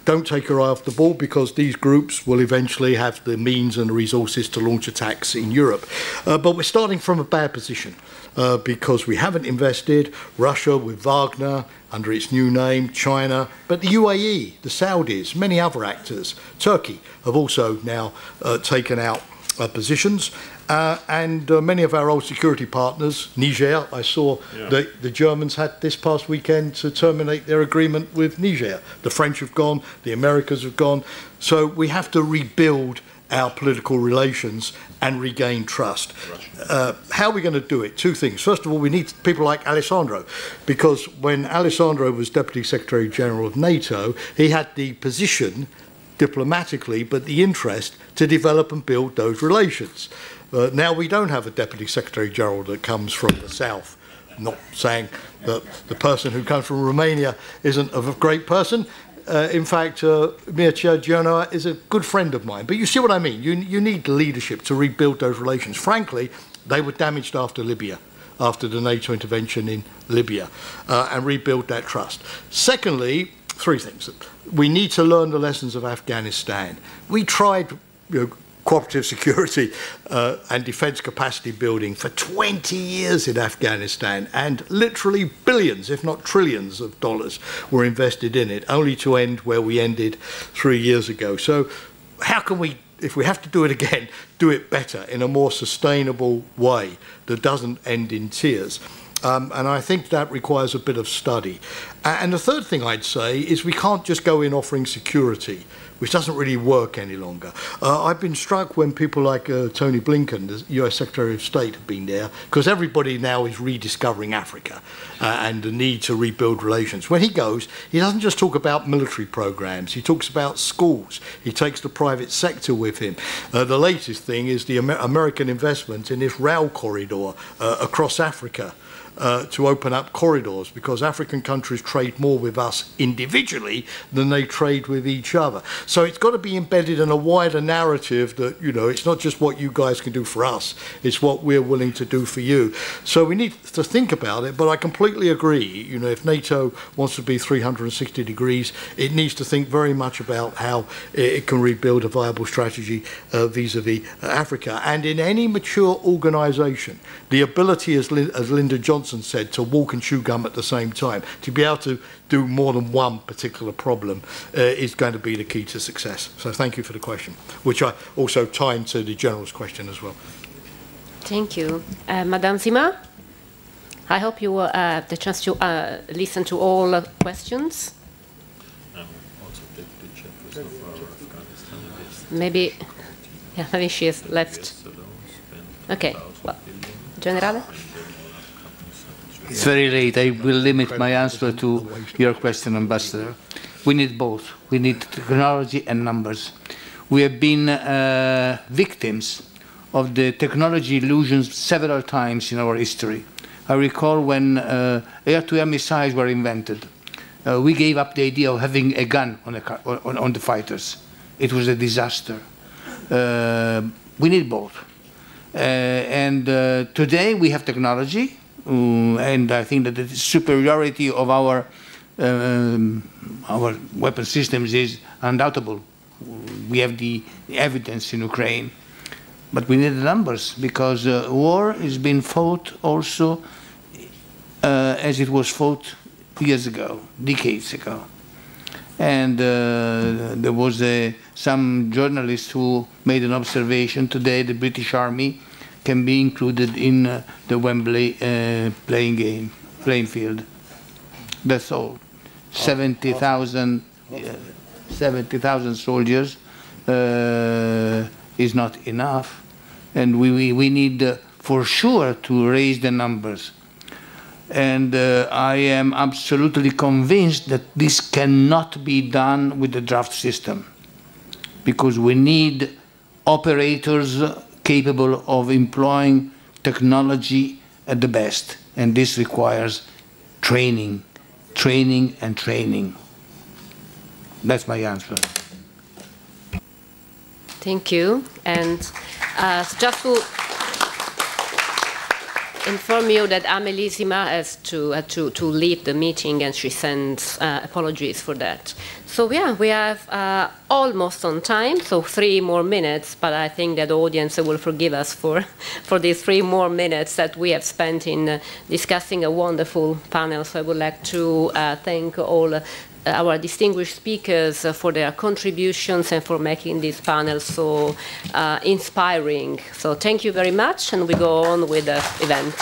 don't take your eye off the ball, because these groups will eventually have the means and the resources to launch attacks in Europe. But we're starting from a bad position, because we haven't invested. Russia with Wagner under its new name, China, but the UAE, the Saudis, many other actors, Turkey have also now taken out positions. And many of our old security partners, Niger, I saw that the Germans had this past weekend to terminate their agreement with Niger. The French have gone, the Americans have gone. So we have to rebuild our political relations and regain trust. How are we going to do it? Two things. First of all, we need people like Alessandro, because when Alessandro was Deputy Secretary General of NATO, he had the position diplomatically, but the interest to develop and build those relations. Now we don't have a Deputy Secretary General that comes from the south. I'm not saying that the person who comes from Romania isn't a great person. In fact, Mircea Genoa is a good friend of mine. But you see what I mean? You need leadership to rebuild those relations. Frankly, they were damaged after Libya, after the NATO intervention in Libya, and rebuild that trust. Secondly, three things. We need to learn the lessons of Afghanistan. We tried, cooperative security and defence capacity building for 20 years in Afghanistan, and literally billions, if not trillions of dollars were invested in it, only to end where we ended 3 years ago. So how can we, if we have to do it again, do it better in a more sustainable way that doesn't end in tears? And I think that requires a bit of study. And the third thing I'd say is we can't just go in offering security, which doesn't really work any longer. I've been struck when people like Tony Blinken, the US Secretary of State, have been there, because everybody now is rediscovering Africa and the need to rebuild relations. When he goes, he doesn't just talk about military programs, he talks about schools, he takes the private sector with him. The latest thing is the American investment in this rail corridor across Africa. To open up corridors, because African countries trade more with us individually than they trade with each other. So it's got to be embedded in a wider narrative that, it's not just what you guys can do for us, it's what we're willing to do for you. So we need to think about it, but I completely agree. If NATO wants to be 360 degrees, it needs to think very much about how it can rebuild a viable strategy vis-a-vis Africa. And in any mature organisation, the ability, as Linda Johnson said, to walk and chew gum at the same time, to be able to do more than one particular problem is going to be the key to success. So thank you for the question, which I also tie into the General's question as well. Thank you. Madame Sima? I hope you will have the chance to listen to all questions. Maybe, yeah, maybe she has left. Okay, well, Generale? It's very late. I will limit my answer to your question, Ambassador. We need both. We need technology and numbers. We have been victims of the technology illusions several times in our history. I recall when air-to-air missiles were invented. We gave up the idea of having a gun on the fighters. It was a disaster. We need both. And today we have technology, and I think that the superiority of our weapon systems is undoubtable. We have the evidence in Ukraine. But we need the numbers, because war is being fought also as it was fought years ago, decades ago. And there was some journalist who made an observation today: the British Army can be included in the Wembley playing field. That's all. 70,000 soldiers is not enough, and we need for sure to raise the numbers. And I am absolutely convinced that this cannot be done with the draft system, because we need operators capable of employing technology at the best, and this requires training, training and training. That's my answer. Thank you. And just to inform you that Amelisima has to leave the meeting, and she sends apologies for that. So yeah, we have almost on time, so 3 more minutes, but I think that the audience will forgive us for these 3 more minutes that we have spent in discussing a wonderful panel. So I would like to thank all our distinguished speakers for their contributions and for making this panel so inspiring. So thank you very much, and we go on with the event.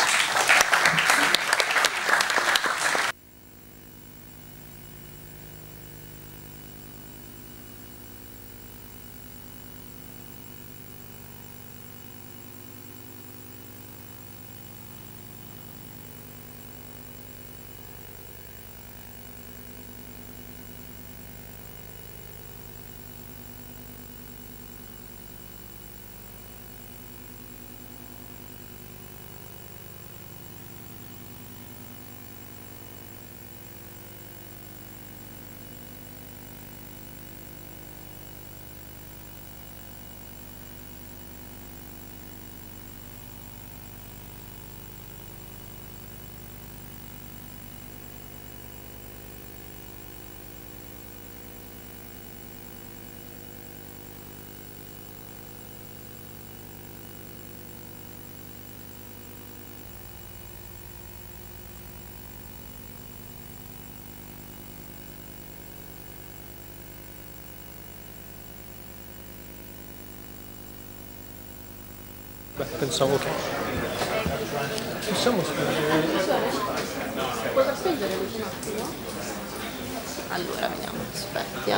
Pensavo che possiamo spingere. Puoi spingere un attimo? Allora vediamo, aspetti.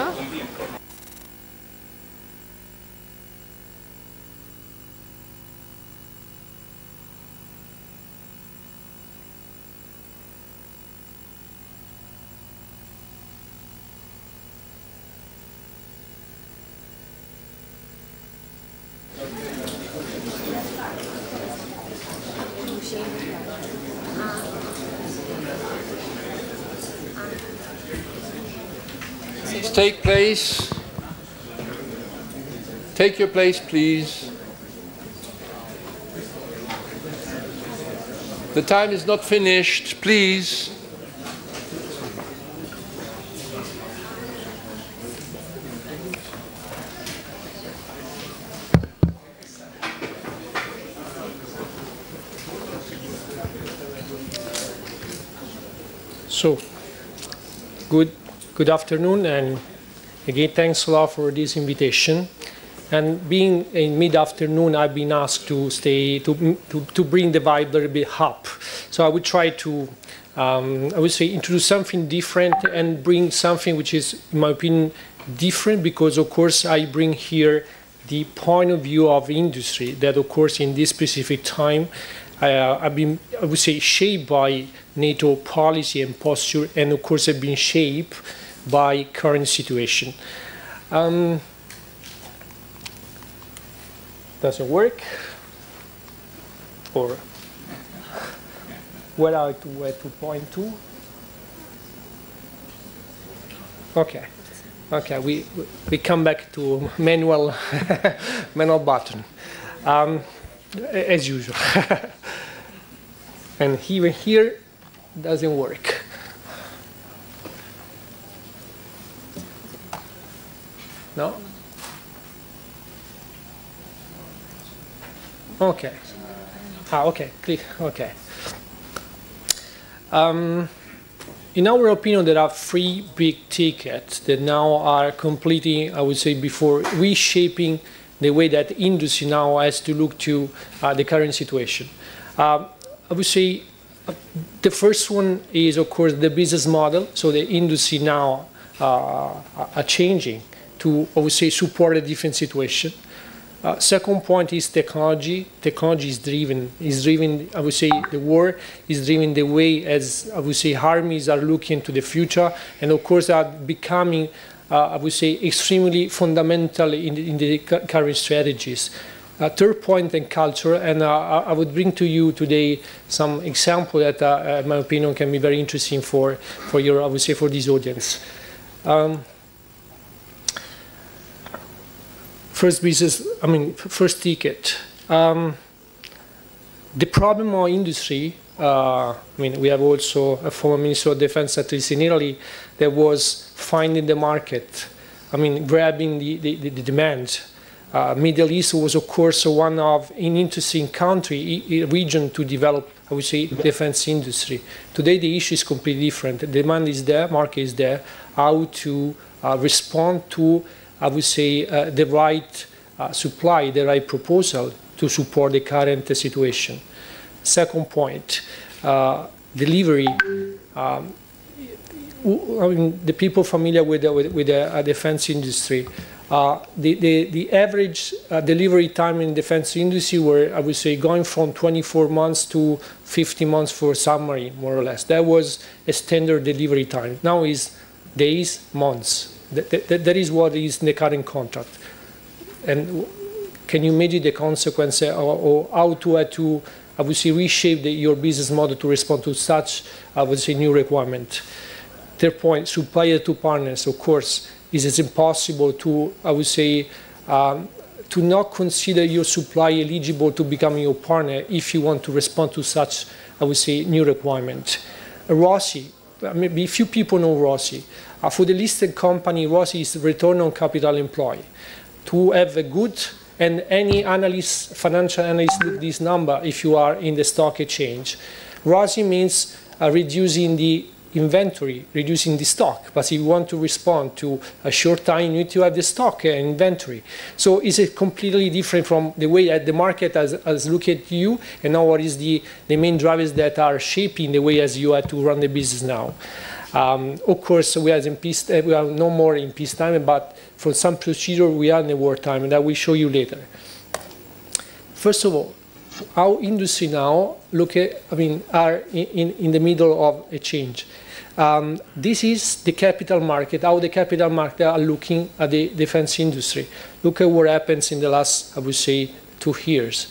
Take place. Take your place, please. The time is not finished, please. So, good afternoon, and again, thanks a lot for this invitation. And being in mid-afternoon, I've been asked to stay, to bring the vibe a little bit up. So I would try to, I would say, introduce something different and bring something which is, in my opinion, different, because, of course, I bring here the point of view of industry that, of course, in this specific time, I've been, I would say, shaped by NATO policy and posture, and, of course, have been shaped by current situation. Doesn't work, or where to point to? Okay, okay, we come back to manual manual button as usual, and even here doesn't work. No. Okay. Okay. Click. Okay. In our opinion, there are three big tickets that now are completing, I would say, before reshaping the way that industry now has to look to the current situation. I would say the first one is, of course, the business model. So the industry now are changing to, I would say, support a different situation. Second point is technology. Technology is driven, I would say, the war is driven the way, as I would say, armies are looking to the future, and of course are becoming, I would say, extremely fundamental in the current strategies. Third point, and culture, and I would bring to you today some example that, in my opinion, can be very interesting for your, I would say, for this audience. First business, I mean, first ticket. The problem of industry, I mean, we have also a former Minister of Defense, at least in Italy, that was finding the market, I mean, grabbing the demand. Middle East was, of course, one of an interesting country, region to develop, I would say, defense industry. Today, the issue is completely different. The demand is there, market is there. How to respond to, I would say, the right supply, the right proposal to support the current situation. Second point, delivery. I mean, the people familiar with the defense industry, the average delivery time in defense industry were, I would say, going from 24 months to 50 months for submarine, more or less. That was a standard delivery time. Now is days, months. That is what is in the current contract. And can you imagine the consequence or how to I would say, reshape your business model to respond to such, I would say, new requirement? Third point, supplier to partners, of course, is impossible to, I would say, to not consider your supply eligible to become your partner if you want to respond to such, I would say, new requirement. ROCE, maybe few people know ROCE. For the listed company, ROCE is return on capital employed. To have a good, and any analyst, financial analyst, look this number if you are in the stock exchange. ROCE means reducing the inventory, reducing the stock. But if you want to respond to a short time, you need to have the stock and inventory. So it's completely different from the way that the market has looked at you, and now what is the main drivers that are shaping the way as you have to run the business now. Of course, we are no more in peacetime, but for some procedure, we are in the wartime, and I will show you later. First of all, our industry now are in the middle of a change. This is the capital market, how the capital market are looking at the defense industry. Look at what happens in the last, I would say, 2 years.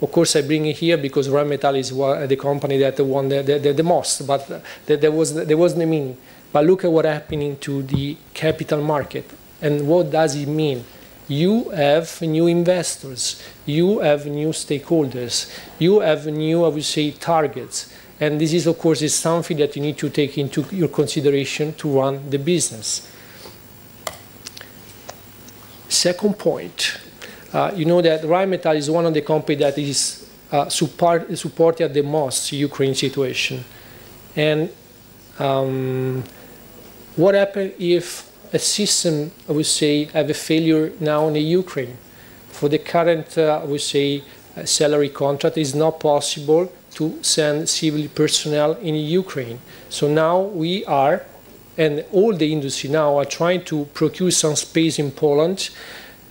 Of course, I bring it here because Rheinmetall is the company that won the most, but there wasn't the meaning. But look at what's happening to the capital market, and what does it mean? You have new investors, you have new stakeholders, you have new, I would say, targets. And this is, of course, is something that you need to take into your consideration to run the business. Second point. You know that Rheinmetall is one of the companies that is supported the most Ukraine situation. And what happens if a system, I would say, have a failure now in the Ukraine. For the current, I would say, salary contract, is not possible to send civil personnel in Ukraine. So now we are, and all the industry now are trying to procure some space in Poland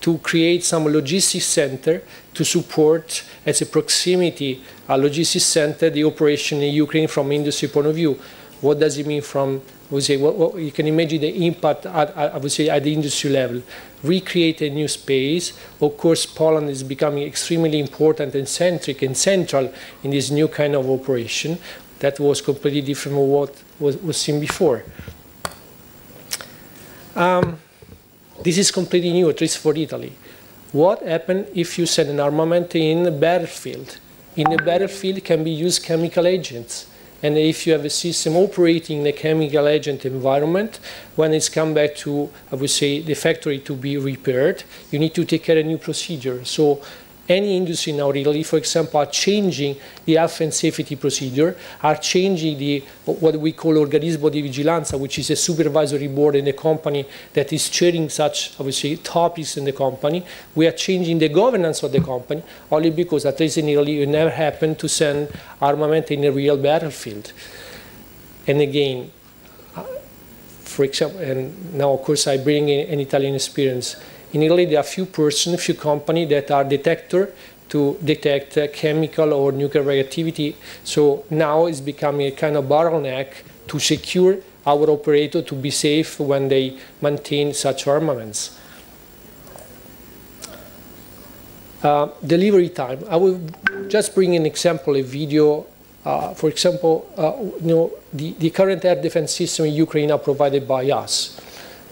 to create some logistics center to support, as a proximity, a logistics center, the operation in Ukraine from industry point of view. What does it mean from, I would say, what you can imagine the impact at, I would say, at the industry level. Recreate a new space. Of course, Poland is becoming extremely important and centric and central in this new kind of operation that was completely different from what was seen before. This is completely new, at least for Italy. What happens if you send an armament in a battlefield? In a battlefield can be used chemical agents. And if you have a system operating in a chemical agent environment, when it's come back to, I would say, the factory to be repaired, you need to take care of a new procedure. So any industry now really, for example, are changing the health and safety procedure, are changing the what we call organismo di vigilanza, which is a supervisory board in the company that is chairing such, I would say, topics in the company. We are changing the governance of the company only because, at least in Italy, it never happened to send armament in a real battlefield. And again, for example, and now of course I bring in an Italian experience. In Italy, there are few persons, few companies that are detector to detect chemical or nuclear reactivity. So now it's becoming a kind of bottleneck to secure our operator to be safe when they maintain such armaments. Delivery time. I will just bring an example, a video. For example, the current air defense system in Ukraine are provided by us.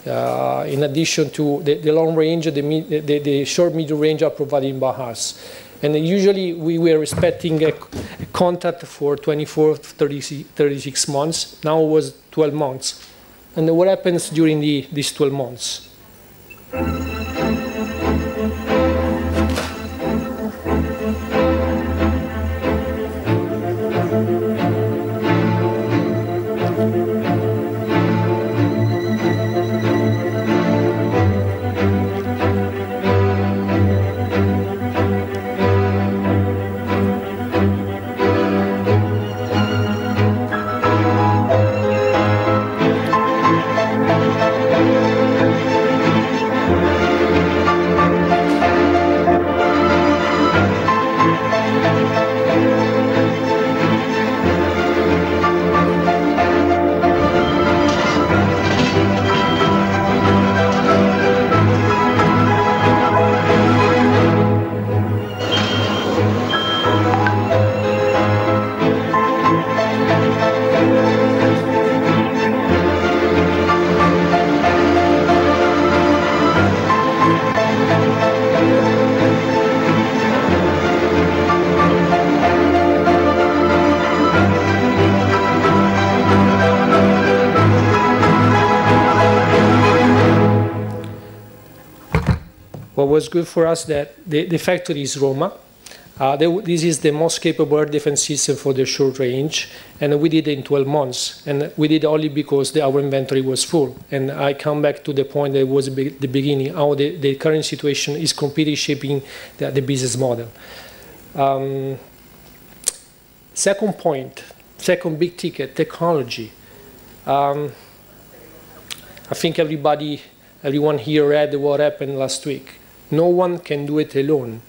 In addition to the long range, the short medium range are provided by us. And usually we were expecting a contract for 24, 36 months. Now it was 12 months. And what happens during these 12 months? What was good for us that the factory is Roma. This is the most capable air defense system for the short range, and we did it in 12 months. And we did only because our inventory was full. And I come back to the point that was the beginning, how the current situation is completely shaping the business model. Second point, second big ticket, technology. I think everyone here read what happened last week. No one can do it alone.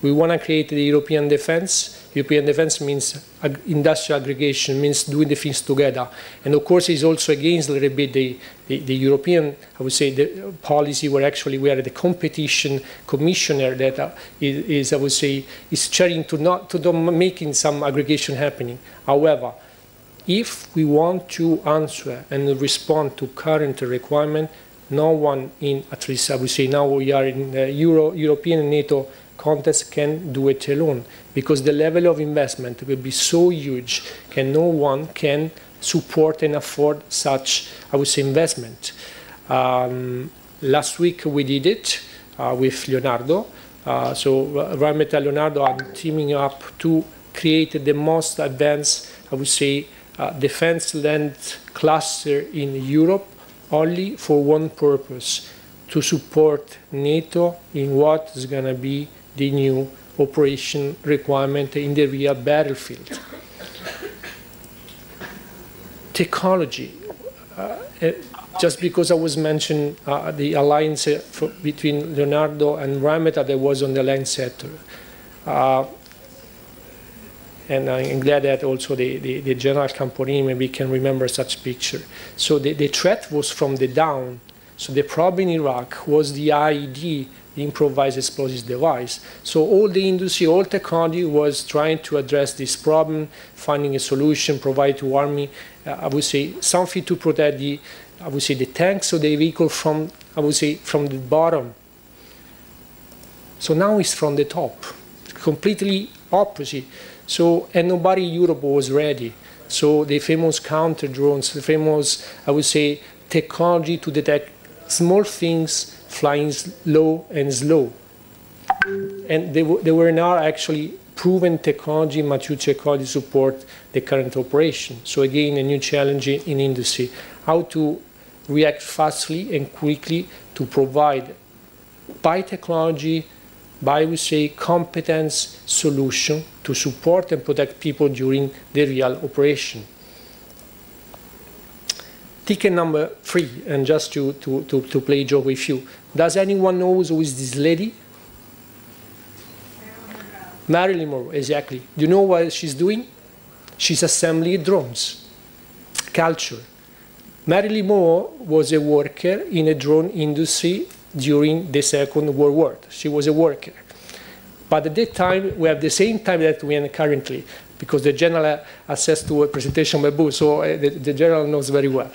We want to create the European defense. European defense means industrial aggregation, means doing the things together. And of course, it's also against a little bit the European, I would say, the policy where actually we are the competition commissioner that is, I would say, is trying to not making some aggregation happening. However, if we want to answer and respond to current requirement, no one in, at least I would say now we are in the European and NATO context, can do it alone, because the level of investment will be so huge and no one can support and afford such, I would say, investment. Last week we did it with Leonardo. So Rheinmetall Leonardo are teaming up to create the most advanced, I would say, defense land cluster in Europe, only for one purpose, to support NATO in what is going to be the new operation requirement in the real battlefield. Technology. Just because I was mentioning the alliance between Leonardo and Rheinmetall that was on the land sector. And I'm glad that also the General Camporini maybe can remember such picture. So the threat was from the down. So the problem in Iraq was the IED, the improvised explosive device. So all the industry, all technology was trying to address this problem, finding a solution, provide to army, I would say something to protect the, I would say the tanks or the vehicle from, I would say from the bottom. So now it's from the top, completely opposite. So, and nobody in Europe was ready. So the famous counter drones, the famous, I would say, technology to detect small things flying low and slow. And they were now actually proven technology, mature technology to support the current operation. So again, a new challenge in industry, how to react fastly and quickly to provide by technology, by, we say, competence solution to support and protect people during the real operation. Ticket number 3, and just to play a joke with you. Does anyone know who is this lady? Marilyn Monroe, exactly. Do you know what she's doing? She's assembling drones. Culture. Marilyn Monroe was a worker in a drone industry during the Second World War. She was a worker. But at that time, we have the same time that we are currently, because the general access to a presentation by booth, so the general knows very well.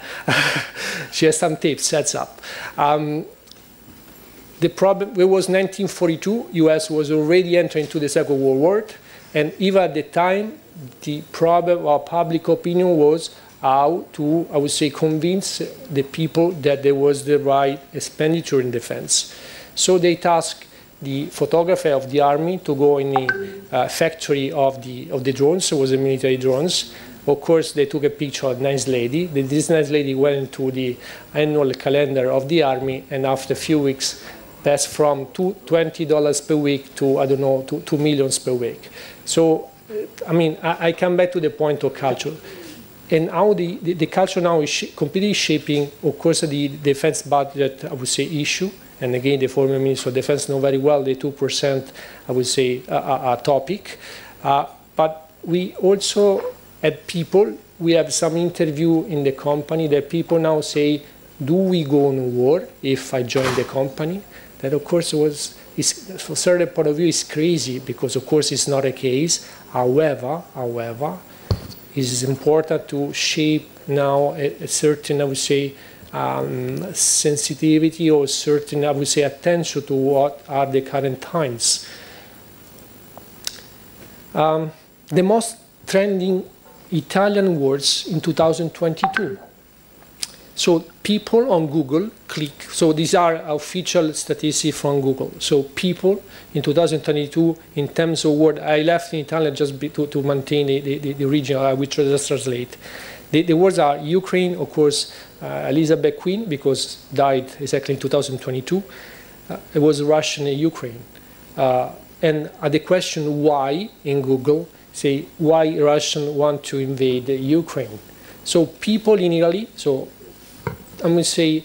She has some tips, heads up. The problem, it was 1942, US was already entering into the Second World War, and even at the time, the problem of public opinion was how to, I would say, convince the people that there was the right expenditure in defense. So they tasked the photographer of the army to go in the factory of the drones. It was a military drones. Of course, they took a picture of a nice lady. This nice lady went into the annual calendar of the army, and after a few weeks, passed from $20 per week to, I don't know, to $2 million per week. So, I mean, I come back to the point of culture. And how the culture now is completely shaping, of course, the defense budget, I would say, issue. And again, the former Minister of Defense know very well the 2%, I would say, topic. But we also have people, we have some interview in the company that people now say, do we go on war if I join the company? That, of course, from a certain point of view, is crazy because, of course, it's not a case. However, it is important to shape now a certain, I would say, sensitivity or certain, I would say, attention to what are the current times. The most trending Italian words in 2022. So people on Google click, so these are official statistics from Google. So people in 2022, in terms of word, I left in Italian just to maintain the original, I will just translate. The words are Ukraine, of course, Elizabeth Queen, because died exactly in 2022. It was Russian and Ukraine. And at the question why in Google, say why Russians want to invade Ukraine. So people in Italy, so I'm going to say,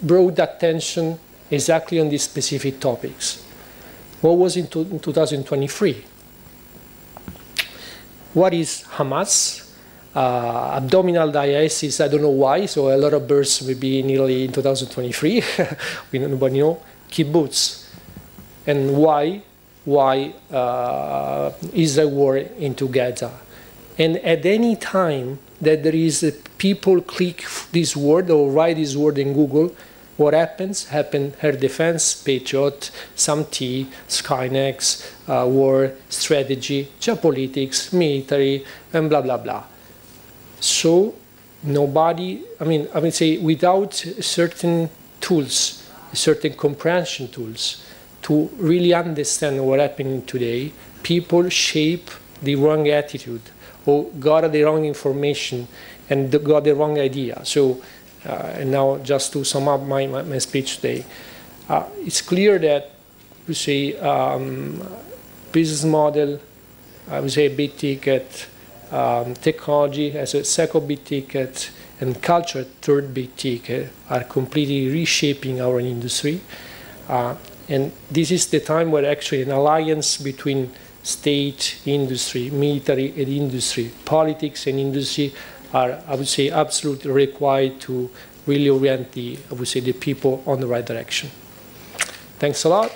brought attention exactly on these specific topics. What was in 2023? What is Hamas? Abdominal diastasis, I don't know why, so a lot of births will be in Italy in 2023. We nobody know. Kibbutz. And why is the war into Gaza? And at any time that there is people click this word or write this word in Google, what happens? Air defense, Patriot, SAMT, Skynex, war, strategy, geopolitics, military, and blah, blah, blah. So nobody, I mean, say without certain tools, certain comprehension tools to really understand what's happening today, people shape the wrong attitude or got the wrong information and got the wrong idea. So and now just to sum up my speech today, it's clear that we say business model, I would say big ticket, technology as a second big ticket, and culture, third big ticket, are completely reshaping our industry. And this is the time where actually an alliance between state, industry, military and industry, politics and industry are, I would say, absolutely required to really orient the, I would say, the people on the right direction. Thanks a lot.